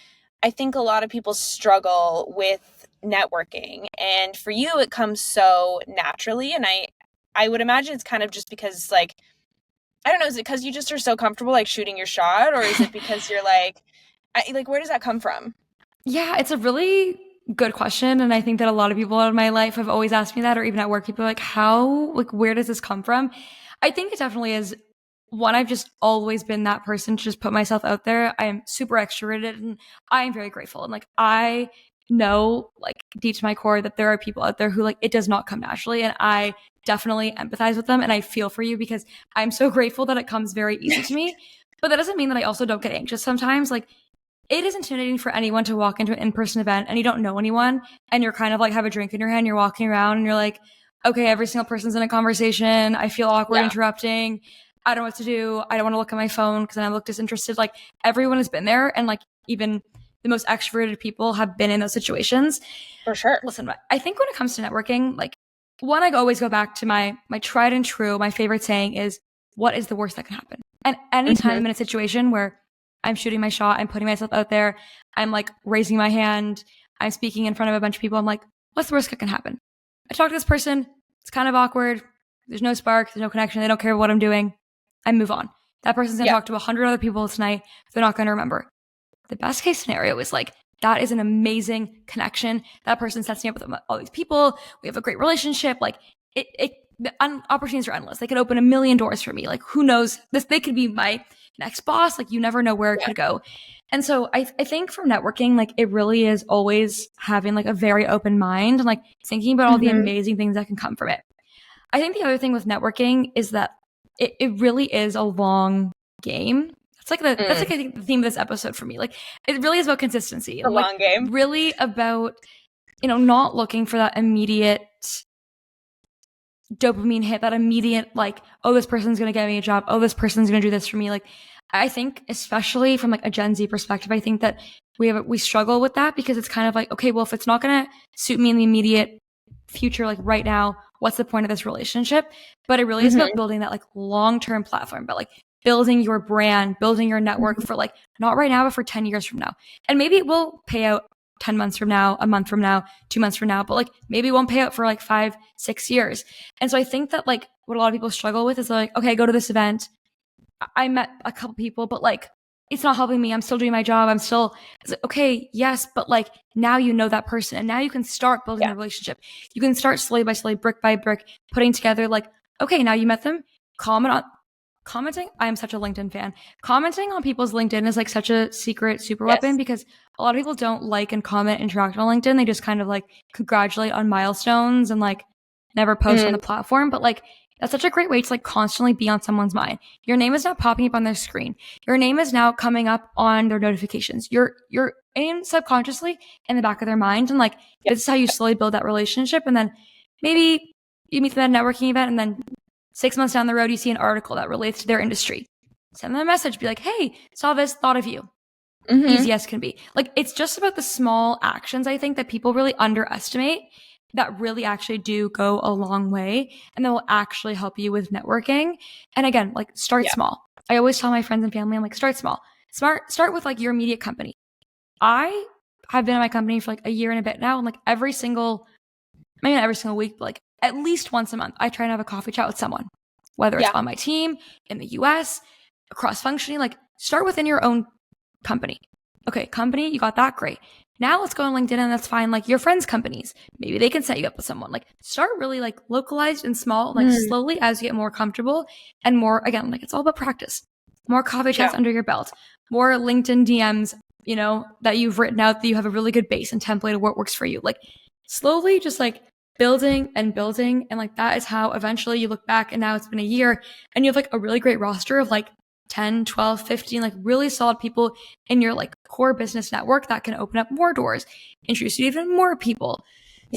I think a lot of people struggle with networking, and for you, it comes so naturally. And I would imagine it's kind of just because like, I don't know, is it because you just are so comfortable like shooting your shot, or is it because you're like where does that come from? Yeah, it's a really good question. And I think that a lot of people in my life have always asked me that, or even at work, people are like, where does this come from? I think it definitely is one, I've just always been that person to just put myself out there. I am super extroverted, and I am very grateful. And like, I know like deep to my core that there are people out there who like, it does not come naturally. And I definitely empathize with them, and I feel for you because I'm so grateful that it comes very easy to me. But that doesn't mean that I also don't get anxious sometimes. Like, it is intimidating for anyone to walk into an in-person event and you don't know anyone, and you're kind of like have a drink in your hand, you're walking around and you're like, okay, every single person's in a conversation. I feel awkward interrupting. I don't know what to do. I don't want to look at my phone because then I look disinterested. Like, everyone has been there, and like even the most extroverted people have been in those situations. For sure. Listen, I think when it comes to networking, like one, I always go back to my tried and true, my favorite saying is, what is the worst that can happen? And anytime I'm in a situation where I'm shooting my shot, I'm putting myself out there, I'm like raising my hand, I'm speaking in front of a bunch of people, I'm like, what's the worst that can happen? I talk to this person, it's kind of awkward, there's no spark, there's no connection, they don't care what I'm doing, I move on. That person's gonna talk to 100 other people tonight, they're not gonna remember. The best case scenario is like, that is an amazing connection. That person sets me up with all these people, we have a great relationship, like the opportunities are endless. They could open a million doors for me. Like, who knows? They could be my next boss. Like, you never know where it could go. And so I think for networking, like, it really is always having like a very open mind and like thinking about all the amazing things that can come from it. I think the other thing with networking is that it really is a long game. That's like I think the theme of this episode for me. Like, it really is about consistency. A long game. Really about, not looking for that immediate dopamine hit, that immediate like, oh, this person's gonna get me a job, oh, this person's gonna do this for me. Like, I think especially from like a Gen Z perspective, I think that we struggle with that because it's kind of like, okay, well, if it's not gonna suit me in the immediate future, like right now, what's the point of this relationship? But it really is about building that like long-term platform, but like building your brand, building your network for like, not right now, but for 10 years from now. And maybe it will pay out 10 months from now, a month from now, 2 months from now, but like maybe it won't pay out for like 5-6 years. And so I think that like what a lot of people struggle with is like, okay, go to this event. I met a couple people, but like, it's not helping me. I'm still doing my job. It's like, okay, yes, but like now you know that person, and now you can start building a relationship. You can start slowly by slowly, brick by brick, putting together like, okay, now you met them, commenting. I am such a LinkedIn fan. Commenting on people's LinkedIn is like such a secret super weapon because a lot of people don't like and comment, interact on LinkedIn. They just kind of like congratulate on milestones and like never post on the platform. But like, that's such a great way to like constantly be on someone's mind. Your name is now popping up on their screen. Your name is now coming up on their notifications. You're in subconsciously in the back of their mind. And like, this is how you slowly build that relationship. And then maybe you meet them at a networking event and then 6 months down the road, you see an article that relates to their industry. Send them a message, be like, hey, saw this, thought of you. Easy as can be. Like, it's just about the small actions, I think, that people really underestimate that really actually do go a long way and that will actually help you with networking. And again, like, start small. I always tell my friends and family, I'm like, start small. Start with like your immediate company. I have been in my company for like a year and a bit now, and like maybe not every single week, but like at least once a month, I try and have a coffee chat with someone, whether it's on my team, in the US, cross-functioning. Like, start within your own company. Okay, company, you got that, great. Now let's go on LinkedIn and let's find like your friends' companies. Maybe they can set you up with someone. Like, start really like localized and small, like slowly as you get more comfortable and more, again, like it's all about practice. More coffee chats under your belt, more LinkedIn DMs, you know, that you've written out, that you have a really good base and template of what works for you. Like, slowly just like building and building. And like, that is how eventually you look back and now it's been a year and you have like a really great roster of like 10, 12, 15, like really solid people in your like core business network that can open up more doors, introduce you to even more people.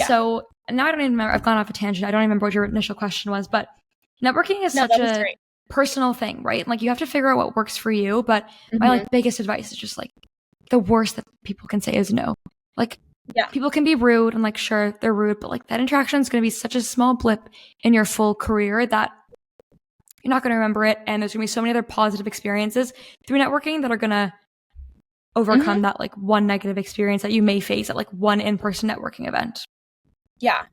So now I don't even remember, I've gone off a tangent. I don't even remember what your initial question was, but networking is such a personal thing, right? Like, you have to figure out what works for you. But my like biggest advice is just like, the worst that people can say is no. Like, people can be rude and like, sure, they're rude, but like that interaction is going to be such a small blip in your full career that you're not going to remember it. And there's going to be so many other positive experiences through networking that are going to overcome that like one negative experience that you may face at like one in-person networking event. Yeah.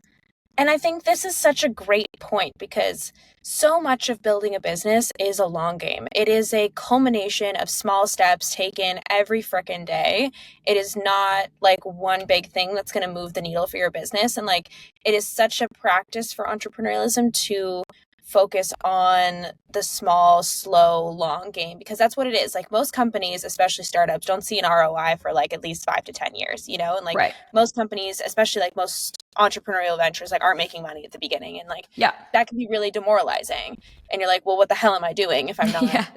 And I think this is such a great point because so much of building a business is a long game. It is a culmination of small steps taken every frickin' day. It is not like one big thing that's going to move the needle for your business. And like, it is such a practice for entrepreneurialism to focus on the small, slow, long game, because that's what it is. Like, most companies, especially startups, don't see an ROI for like at least 5 to 10 years, you know? And like most companies, especially like most entrepreneurial ventures, like aren't making money at the beginning. And like, that can be really demoralizing. And you're like, well, what the hell am I doing if I'm not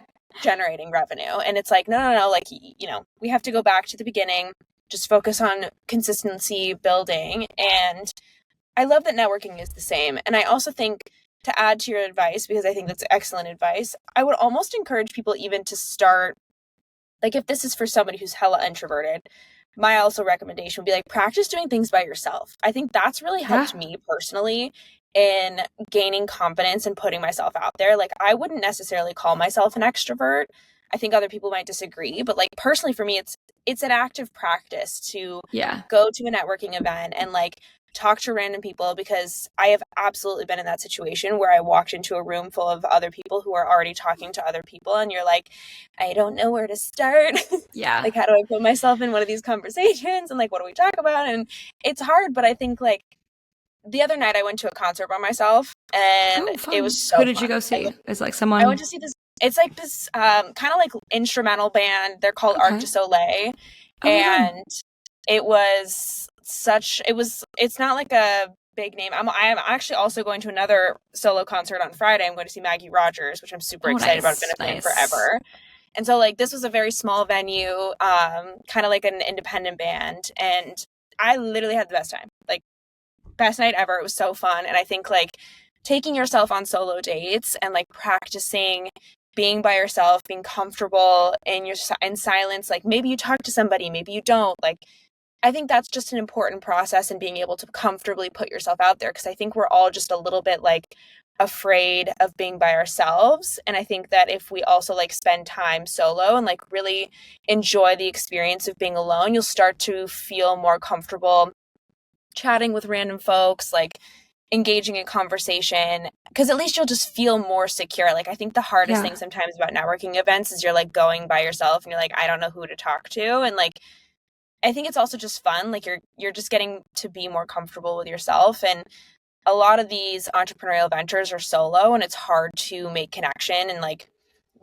generating revenue? And it's like, no, like, you know, we have to go back to the beginning, just focus on consistency building. And I love that networking is the same. And I also think, to add to your advice, because I think that's excellent advice, I would almost encourage people even to start, like, if this is for somebody who's hella introverted, my also recommendation would be like, practice doing things by yourself. I think that's really helped me personally in gaining confidence and putting myself out there. Like, I wouldn't necessarily call myself an extrovert. I think other people might disagree, but like, personally for me, it's an active practice to go to a networking event and like talk to random people, because I have absolutely been in that situation where I walked into a room full of other people who are already talking to other people, and you're like, I don't know where to start. Like, how do I put myself in one of these conversations, and like, what do we talk about? And it's hard, but I think like the other night I went to a concert by myself, and it was so Who did you go see? It's like someone I went to see this, it's like this kind of like instrumental band. They're called Arc de Soleil. And it was it's not like a big name. I'm actually also going to another solo concert on Friday. I'm going to see Maggie Rogers, which I'm super excited about. I've been a fan forever. And so like, this was a very small venue, kind of like an independent band. And I literally had the best time, like best night ever. It was so fun. And I think like taking yourself on solo dates and like practicing being by yourself, being comfortable in silence, like maybe you talk to somebody, maybe you don't, like, I think that's just an important process in being able to comfortably put yourself out there. Because I think we're all just a little bit like afraid of being by ourselves. And I think that if we also like spend time solo and like really enjoy the experience of being alone, you'll start to feel more comfortable chatting with random folks, like engaging in conversation, because at least you'll just feel more secure. Like, I think the hardest thing sometimes about networking events is you're like going by yourself and you're like, I don't know who to talk to. And like, I think it's also just fun. Like, you're just getting to be more comfortable with yourself. And a lot of these entrepreneurial ventures are solo, and it's hard to make connection. And like,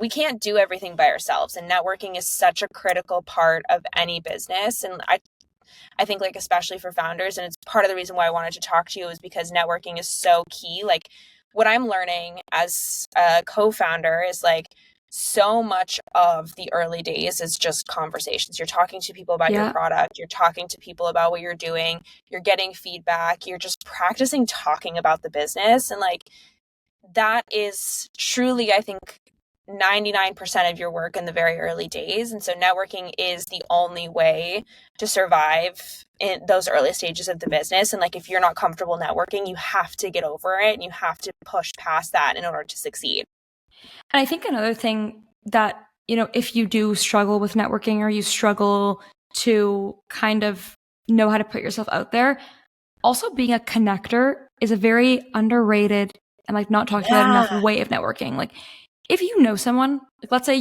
we can't do everything by ourselves. And networking is such a critical part of any business. And I think like, especially for founders, and it's part of the reason why I wanted to talk to you, is because networking is so key. Like, what I'm learning as a co-founder is like, so much of the early days is just conversations. You're talking to people about your product. You're talking to people about what you're doing. You're getting feedback. You're just practicing talking about the business. And like, that is truly, I think, 99% of your work in the very early days. And so networking is the only way to survive in those early stages of the business. And like, if you're not comfortable networking, you have to get over it and you have to push past that in order to succeed. And I think another thing that, you know, if you do struggle with networking or you struggle to kind of know how to put yourself out there, also being a connector is a very underrated and like not talked about enough way of networking. Like if you know someone, like let's say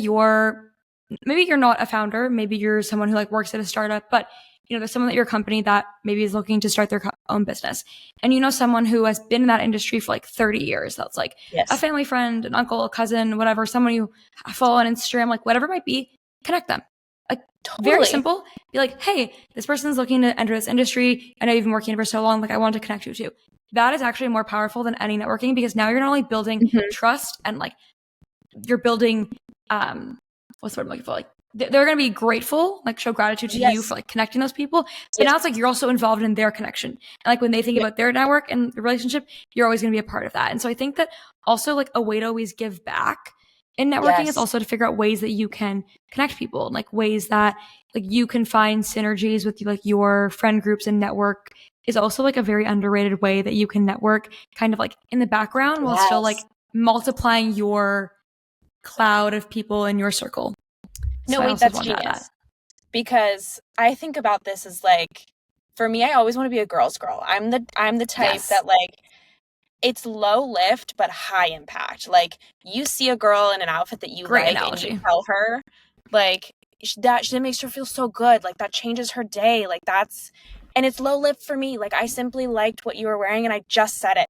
maybe you're not a founder, maybe you're someone who like works at a startup, but you know, there's someone at your company that maybe is looking to start their own business. And you know someone who has been in that industry for like 30 years. That's like a family friend, an uncle, a cousin, whatever, someone you follow on Instagram, like whatever it might be, connect them. Like very simple. Be like, hey, this person's looking to enter this industry. I know you've been working for so long. Like I want to connect you to. That is actually more powerful than any networking because now you're not only building trust and like you're building, what's the word I'm looking for? Like they're going to be grateful, like show gratitude to you for like connecting those people. But now it's like you're also involved in their connection. And like when they think about their network and the relationship, you're always going to be a part of that. And so I think that also like a way to always give back in networking is also to figure out ways that you can connect people and like ways that like you can find synergies with like your friend groups and network is also like a very underrated way that you can network kind of like in the background while still like multiplying your cloud of people in your circle. No, wait, that's genius. Because I think about this as like, for me, I always want to be a girl's girl. I'm the type that like, it's low lift, but high impact. Like you see a girl in an outfit that you like and you tell her like that makes her feel so good. Like that changes her day. Like and it's low lift for me. Like I simply liked what you were wearing and I just said it.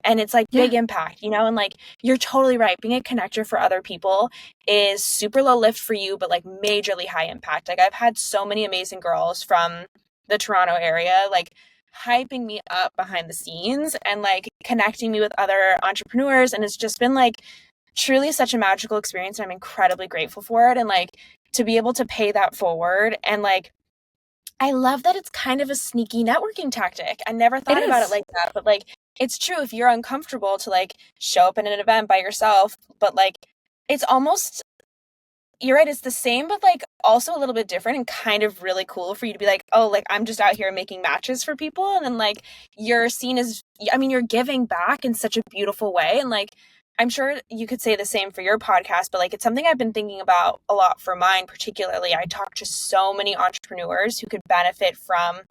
And it's like big impact, you know, and like, you're totally right. Being a connector for other people is super low lift for you, but like majorly high impact. Like I've had so many amazing girls from the Toronto area, like hyping me up behind the scenes and like connecting me with other entrepreneurs. And it's just been like truly such a magical experience. And I'm incredibly grateful for it. And like to be able to pay that forward and like, I love that it's kind of a sneaky networking tactic. I never thought about it like that, but like, it's true if you're uncomfortable to like show up in an event by yourself, but like it's almost, you're right, it's the same, but like also a little bit different and kind of really cool for you to be like, oh, like I'm just out here making matches for people. And then like you're seen as, I mean, you're giving back in such a beautiful way. And like, I'm sure you could say the same for your podcast, but like it's something I've been thinking about a lot for mine, particularly. I talk to so many entrepreneurs who could benefit from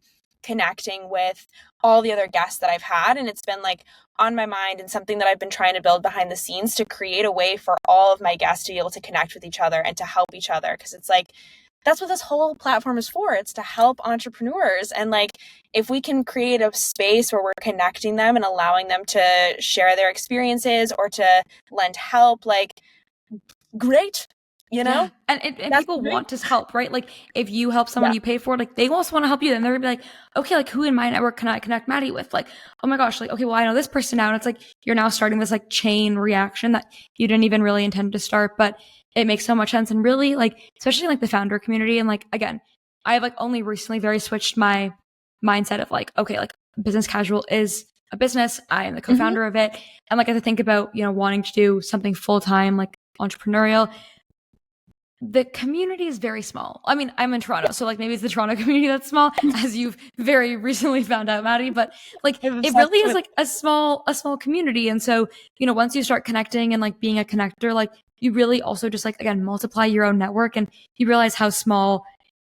connecting with all the other guests that I've had. And it's been like on my mind and something that I've been trying to build behind the scenes to create a way for all of my guests to be able to connect with each other and to help each other. Cause it's like, that's what this whole platform is for. It's to help entrepreneurs. And like, if we can create a space where we're connecting them and allowing them to share their experiences or to lend help, like great. You know? Yeah. And people want to help, right? Like if you help someone you pay for, like they also want to help you. Then they're gonna be like, okay, like who in my network can I connect Maddie with? Like, oh my gosh, like, okay, well, I know this person now. And it's like, you're now starting this like chain reaction that you didn't even really intend to start, but it makes so much sense. And really like, especially like the founder community. And like, again, I have like only recently very switched my mindset of like, okay, like business casual is a business. I am the co-founder of it. And like, I have to think about, you know, wanting to do something full-time, like entrepreneurial. The community is very small. I mean, I'm in Toronto, so like maybe it's the Toronto community that's small, as you've very recently found out, Maddie. But like, it really is like a small community. And so, you know, once you start connecting and like being a connector, like you really also just like, again, multiply your own network and you realize how small,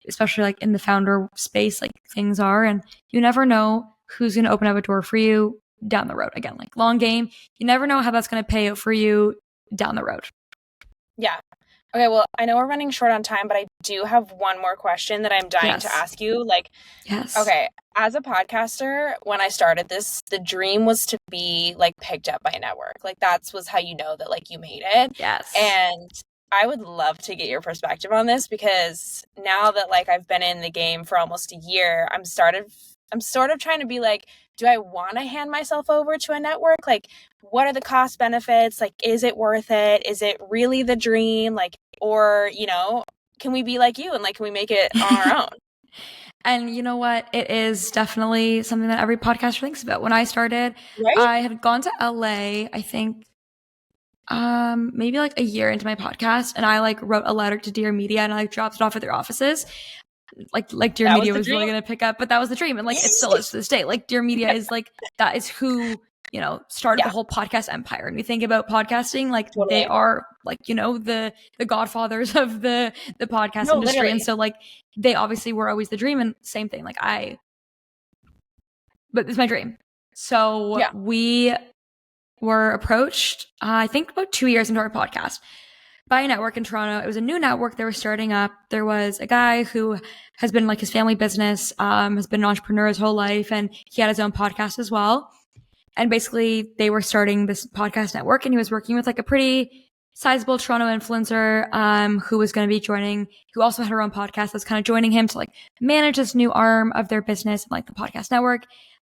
especially like in the founder space, like things are. And you never know who's going to open up a door for you down the road. Again, like long game, you never know how that's going to pay out for you down the road. Yeah. Okay, well, I know we're running short on time, but I do have one more question that I'm dying to ask you. Like, okay, as a podcaster, when I started this, the dream was to be like picked up by a network. Like was how you know that like you made it. Yes. And I would love to get your perspective on this because now that like I've been in the game for almost a year, I'm sort of trying to be like, do I want to hand myself over to a network? Like, what are the cost benefits? Like, is it worth it? Is it really the dream? Like, or, you know, can we be like you and like, can we make it on our own? And you know what? It is definitely something that every podcaster thinks about. When I started, Right? I had gone to LA, I think, maybe like a year into my podcast, and I like wrote a letter to Dear Media and I like dropped it off at their offices. Like Dear That was Media the was really dream. gonna pick up, but that was the dream, and like it still is to this day. Like Dear Media is like that is who, you know, started the Yeah. whole podcast empire. And you think about podcasting, like Totally. they are like, you know, the godfathers of the podcast No, industry. literally. And so like they obviously were always the dream, and same thing. Like but it's my dream. So Yeah. we were approached, I think about 2 years into our podcast, by a network in Toronto. It was a new network they were starting up. There was a guy who has been like his family business, has been an entrepreneur his whole life, and he had his own podcast as well. And basically they were starting this podcast network, and he was working with like a pretty sizable Toronto influencer, who was going to be joining, who also had her own podcast that's kind of joining him to like manage this new arm of their business and like the podcast network.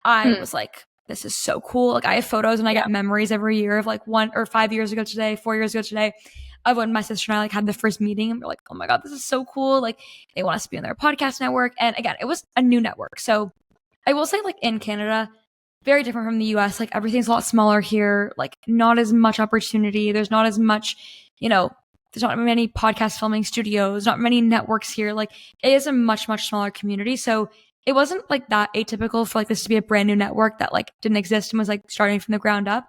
I was like, this is so cool. Like I have photos and I get memories every year of like 1 or 5 years ago today, 4 years ago today, of when my sister and I like had the first meeting, and we're like, oh my God, this is so cool. Like they want us to be on their podcast network. And again, it was a new network. So I will say like in Canada, very different from the US. Like everything's a lot smaller here, like not as much opportunity. There's not as much, you know, there's not many podcast filming studios, not many networks here. Like it is a much, much smaller community. So it wasn't like that atypical for like this to be a brand new network that like didn't exist and was like starting from the ground up.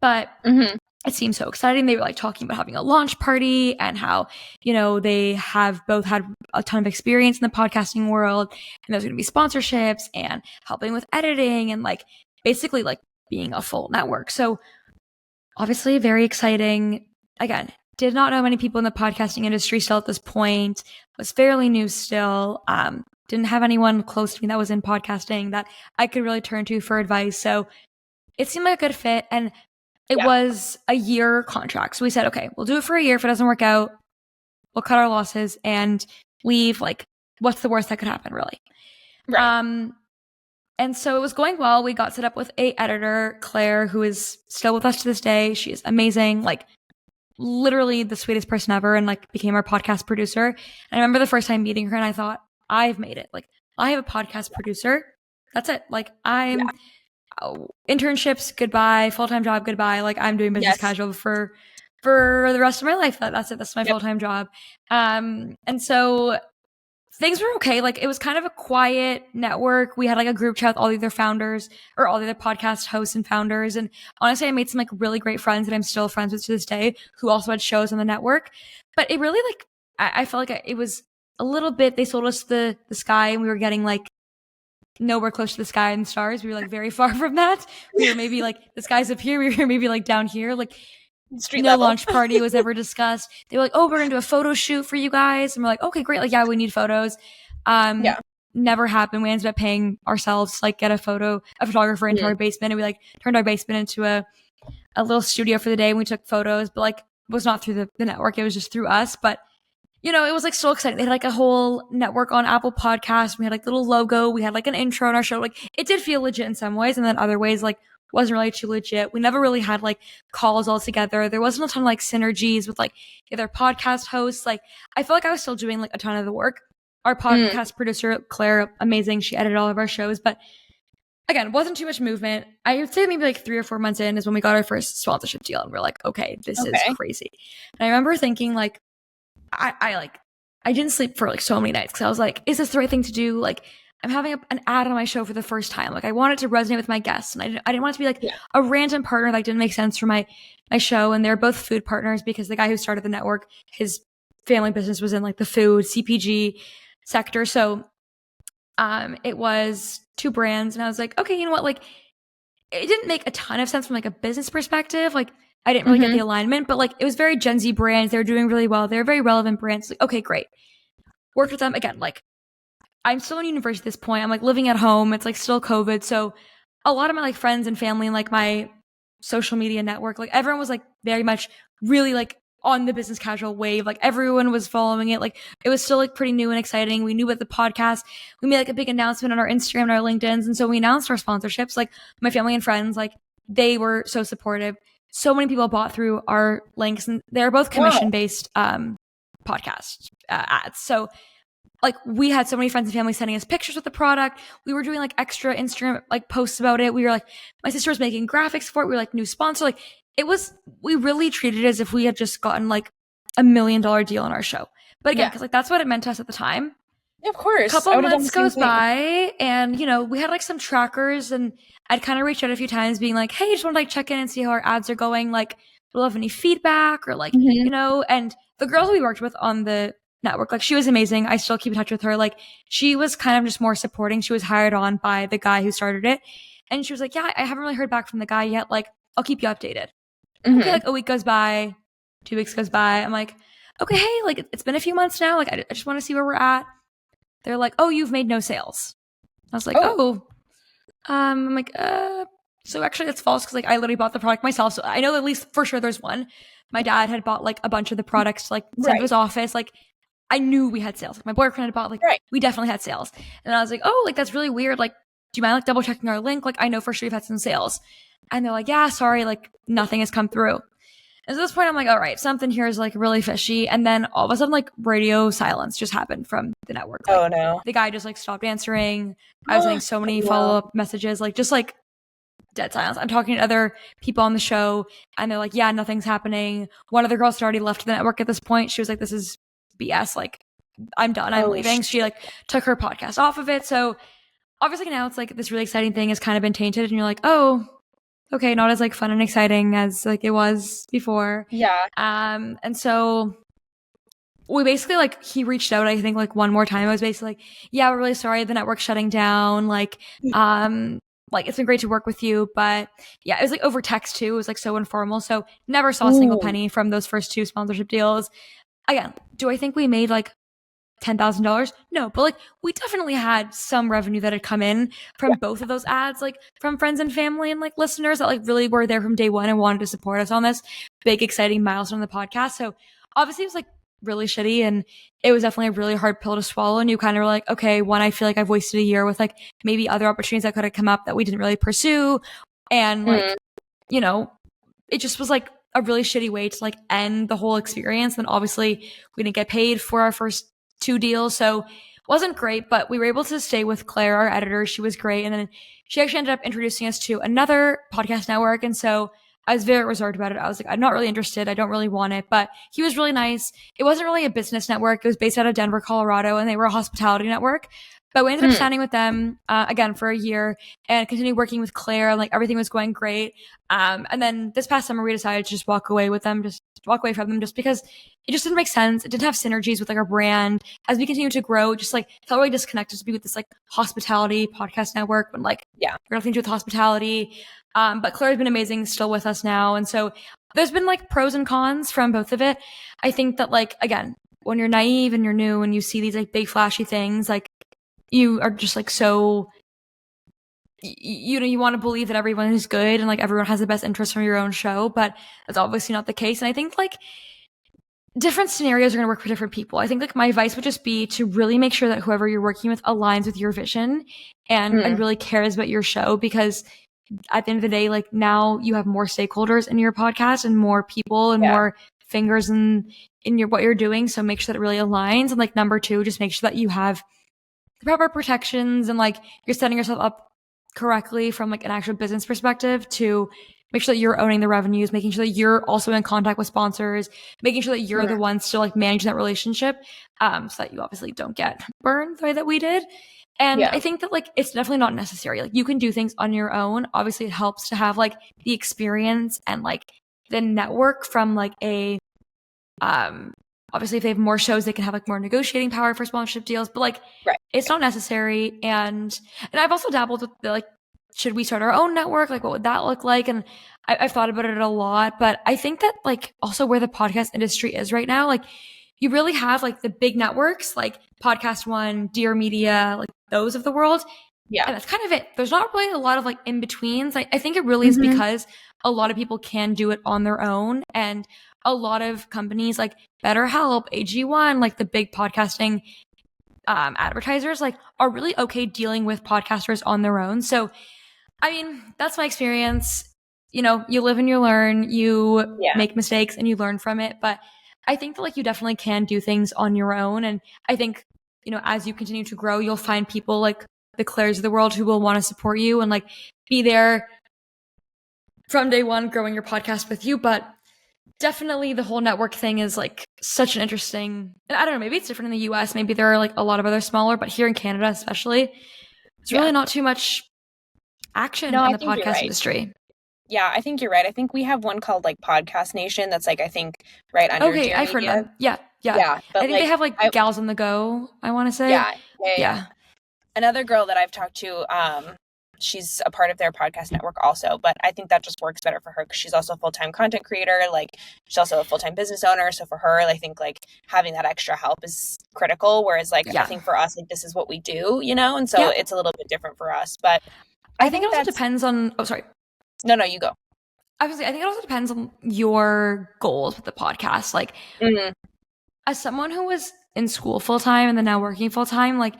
But it seemed so exciting. They were like talking about having a launch party and how, you know, they have both had a ton of experience in the podcasting world, and there's going to be sponsorships and helping with editing and like basically like being a full network. So obviously very exciting. Again, did not know many people in the podcasting industry still at this point, was fairly new still. Didn't have anyone close to me that was in podcasting that I could really turn to for advice. So it seemed like a good fit. And it was a year contract. So we said, okay, we'll do it for a year. If it doesn't work out, we'll cut our losses and leave. Like, what's the worst that could happen, really? Right. And so it was going well. We got set up with a editor, Claire, who is still with us to this day. She is amazing. Like, literally the sweetest person ever, and like became our podcast producer. And I remember the first time meeting her and I thought, I've made it. Like I have a podcast producer. That's it. Like I'm internships, goodbye, full-time job, goodbye. Like I'm doing business casual for the rest of my life. That's it. That's my full-time job. And so things were okay. Like it was kind of a quiet network. We had like a group chat with all the other founders or all the other podcast hosts and founders. And honestly, I made some like really great friends that I'm still friends with to this day who also had shows on the network. But it really like, I felt like it was a little bit, they sold us the sky, and we were getting like nowhere close to the sky and the stars. We were like very far from that. We were maybe like the sky's up here. We were maybe like down here. Like Street no level. launch party was ever discussed. They were like, oh, we're gonna do a photo shoot for you guys. And we're like, okay, great. Like, yeah, we need photos. Never happened. We ended up paying ourselves to like get a photographer into our basement, and we like turned our basement into a little studio for the day, and we took photos, but like it was not through the network. It was just through us. But you know, it was like so exciting. They had like a whole network on Apple Podcasts. We had like little logo. We had like an intro on our show. Like it did feel legit in some ways, and then other ways like wasn't really too legit. We never really had like calls all together. There wasn't a ton of like synergies with like the other podcast hosts. Like I feel like I was still doing like a ton of the work. Our podcast producer, Claire, amazing. She edited all of our shows, but again, wasn't too much movement. I would say maybe like 3 or 4 months in is when we got our first sponsorship deal, and we're like, okay, this is crazy. And I remember thinking like, I didn't sleep for like so many nights because I was like, is this the right thing to do? Like I'm having an ad on my show for the first time. Like I wanted to resonate with my guests, and I didn't want it to be like a random partner that didn't make sense for my show. And they're both food partners because the guy who started the network, his family business was in like the food CPG sector. So it was 2 brands, and I was like, okay, you know what? Like it didn't make a ton of sense from like a business perspective. Like I didn't really get the alignment, but like it was very Gen Z brands. They were doing really well. They were very relevant brands. Like, okay, great. Worked with them again. Like I'm still in university at this point. I'm like living at home. It's like still COVID. So a lot of my like friends and family and like my social media network, like everyone was like very much really like on the business casual wave. Like everyone was following it. Like it was still like pretty new and exciting. We knew about the podcast. We made like a big announcement on our Instagram and our LinkedIn's. And so we announced our sponsorships. Like my family and friends, like they were so supportive. So many people bought through our links, and they're both commission-based podcast ads. So like we had so many friends and family sending us pictures with the product. We were doing like extra Instagram like posts about it. We were like, my sister was making graphics for it. We were like, new sponsor. Like we really treated it as if we had just gotten like $1 million deal on our show. But again, because like that's what it meant to us at the time. Yeah, of course. A couple months goes by, and we had like some trackers, and I'd kind of reached out a few times being like, hey, just want to like check in and see how our ads are going. Like, do you have any feedback or like, and the girls we worked with on the network, like she was amazing. I still keep in touch with her. Like she was kind of just more supporting. She was hired on by the guy who started it. And she was like, yeah, I haven't really heard back from the guy yet. Like, I'll keep you updated. Okay, like a week goes by, 2 weeks goes by. I'm like, okay, hey, like it's been a few months now. Like I just want to see where we're at. They're like, oh, you've made no sales. I was like, I'm like, so actually that's false, because like I literally bought the product myself. So I know at least for sure there's one. My dad had bought like a bunch of the products to like send to his office. Like I knew we had sales. Like my boyfriend had bought, like we definitely had sales. And I was like, oh, like that's really weird. Like, do you mind like double checking our link? Like I know for sure you've had some sales. And they're like, yeah, sorry, like nothing has come through. And at this point, I'm like, all right, something here is like really fishy. And then all of a sudden, like radio silence just happened from the network. Like, oh no. The guy just like stopped answering. I was getting so many follow-up messages, like just like dead silence. I'm talking to other people on the show, and they're like, yeah, nothing's happening. One of the girls had already left the network at this point. She was like, this is BS. Like, I'm done. I'm leaving. She like took her podcast off of it. So obviously now it's like this really exciting thing has kind of been tainted, and you're like, oh, okay, not as like fun and exciting as like it was before. Yeah. And so we basically like, he reached out, I think like one more time. I was basically like, yeah, we're really sorry, the network's shutting down. Like it's been great to work with you, but yeah, it was like over text too. It was like so informal. So never saw a single penny from those first 2 sponsorship deals. Again, do I think we made like $10,000? No, but like we definitely had some revenue that had come in from both of those ads, like from friends and family and like listeners that like really were there from day one and wanted to support us on this big, exciting milestone on the podcast. So obviously it was like really shitty, and it was definitely a really hard pill to swallow. And you kind of were like, okay, one, I feel like I've wasted a year with like maybe other opportunities that could have come up that we didn't really pursue. And like, it just was like a really shitty way to like end the whole experience. And obviously we didn't get paid for our first 2 deals, so it wasn't great, but we were able to stay with Claire, our editor. She was great. And then she actually ended up introducing us to another podcast network. And so I was very reserved about it. I was like, I'm not really interested. I don't really want it. But he was really nice. It wasn't really a business network. It was based out of Denver, Colorado, and they were a hospitality network. But we ended up standing with them again for a year and continued working with Claire. And like everything was going great. And then this past summer, we decided to just walk away from them just because it just didn't make sense. It didn't have synergies with like our brand. As we continue to grow, it just like felt really disconnected to be with this like hospitality podcast network when like, we're nothing to do with hospitality. But Claire's been amazing, still with us now. And so there's been like pros and cons from both of it. I think that like, again, when you're naive and you're new and you see these like big flashy things, like you are just like so, you want to believe that everyone is good and like everyone has the best interest from your own show, but that's obviously not the case. And I think like different scenarios are going to work for different people. I think like my advice would just be to really make sure that whoever you're working with aligns with your vision and really cares about your show, because at the end of the day, like now you have more stakeholders in your podcast and more people and more fingers in your what you're doing. So make sure that it really aligns. And like number 2, just make sure that you have the proper protections and like you're setting yourself up correctly from like an actual business perspective to make sure that you're owning the revenues, making sure that you're also in contact with sponsors, making sure that you're the ones to like manage that relationship, so that you obviously don't get burned the way that we did. And I think that like it's definitely not necessary. Like you can do things on your own. Obviously it helps to have like the experience and like the network from like a obviously if they have more shows they can have like more negotiating power for sponsorship deals, but like it's not necessary. And I've also dabbled with the, like, should we start our own network? Like what would that look like? And I've thought about it a lot, but I think that like also where the podcast industry is right now, like you really have like the big networks like Podcast One, Dear Media, like those of the world. And that's kind of it. There's not really a lot of like in-betweens. I think it really is because a lot of people can do it on their own. And a lot of companies like BetterHelp, AG1, like the big podcasting advertisers, like are really okay dealing with podcasters on their own. So, I mean, that's my experience. You know, you live and you learn, you make mistakes and you learn from it. But I think that like you definitely can do things on your own. And I think, you know, as you continue to grow, you'll find people like the Claires of the world who will want to support you and like be there from day one growing your podcast with you. But definitely the whole network thing is like such an interesting, and I don't know, maybe it's different in the US. Maybe there are like a lot of other smaller, but here in Canada especially, it's really not too much action in the podcast industry. Yeah, I think you're right. I think we have one called like Podcast Nation that's like, I think right under Okay, I've heard of them. Yeah. But I think they have like Gals on the Go, I want to say. Yeah. Another girl that I've talked to, she's a part of their podcast network also, but I think that just works better for her because she's also a full-time content creator. Like she's also a full-time business owner. So for her, I think like having that extra help is critical. Whereas like, I think for us, like this is what we do, you know? And so it's a little bit different for us, but I think it also depends on, sorry. No, you go. I think it also depends on your goals with the podcast. Like as someone who was in school full-time and then now working full-time, like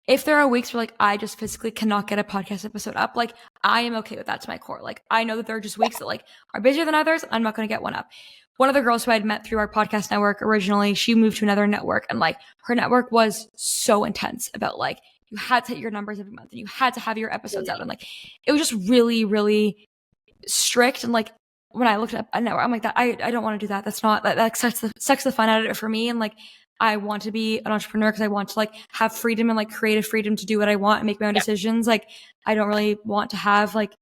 if there are weeks where like I just physically cannot get a podcast episode up, like I am okay with that to my core. Like I know that there are just weeks that like are busier than others. I'm not going to get one up. One of the girls who I'd met through our podcast network originally, she moved to another network and like her network was so intense about like you had to hit your numbers every month and you had to have your episodes out. And like it was just really, really strict. And like when I looked up a network, I'm like, that I don't want to do that. That's not, that sucks the fun out of it for me. And like I want to be an entrepreneur because I want to like have freedom and like creative freedom to do what I want and make my own decisions. Like I don't really want to have like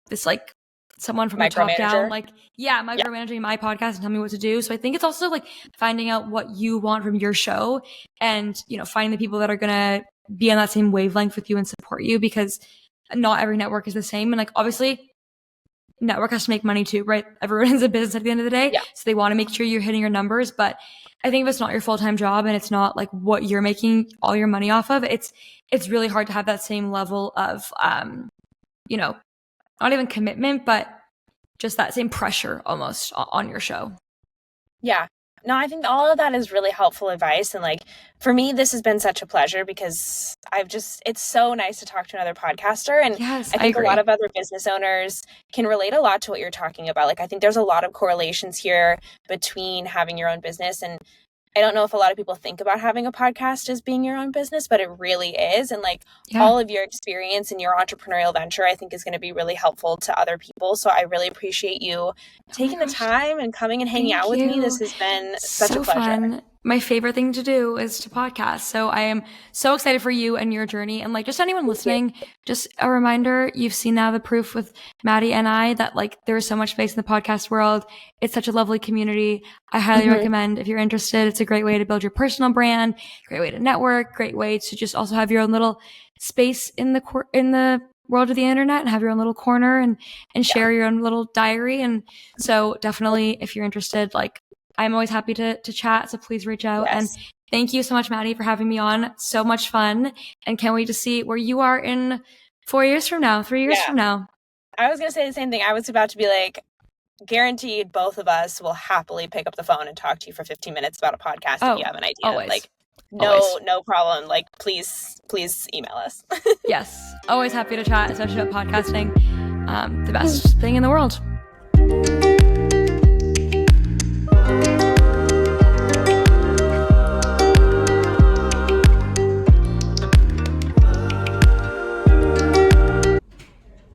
this like someone from the top down, like micromanaging my podcast and tell me what to do. So I think it's also like finding out what you want from your show and, you know, finding the people that are going to be on that same wavelength with you and support you, because not every network is the same. And like, obviously network has to make money too, right? Everyone's a business at the end of the day. So they want to make sure you're hitting your numbers. But I think if it's not your full-time job and it's not like what you're making all your money off of, it's really hard to have that same level of, you know, not even commitment, but just that same pressure almost on your show. Yeah. No, I think all of that is really helpful advice. And like, for me, this has been such a pleasure because it's so nice to talk to another podcaster. And yes, I think a lot of other business owners can relate a lot to what you're talking about. Like, I think there's a lot of correlations here between having your own business. And I don't know if a lot of people think about having a podcast as being your own business, but it really is. And like all of your experience in your entrepreneurial venture, I think is going to be really helpful to other people. So I really appreciate you taking the time and coming and hanging out with me. This has been such a pleasure. Fun. My favorite thing to do is to podcast. So I am so excited for you and your journey. And like, just anyone listening, just a reminder, you've seen now the proof with Maddie and I that like there is so much space in the podcast world. It's such a lovely community. I highly recommend if you're interested. It's a great way to build your personal brand, great way to network, great way to just also have your own little space in the world of the internet and have your own little corner and share your own little diary. And so definitely if you're interested, like I'm always happy to chat. So please reach out. And thank you so much, Maddie, for having me on. So much fun. And can't wait to see where you are in 4 years from now, 3 years from now. I was going to say the same thing. I was about to be like, guaranteed both of us will happily pick up the phone and talk to you for 15 minutes about a podcast if you have an idea. Always. Like, no problem. Like, please email us. Yes. Always happy to chat, especially about podcasting. The best thing in the world.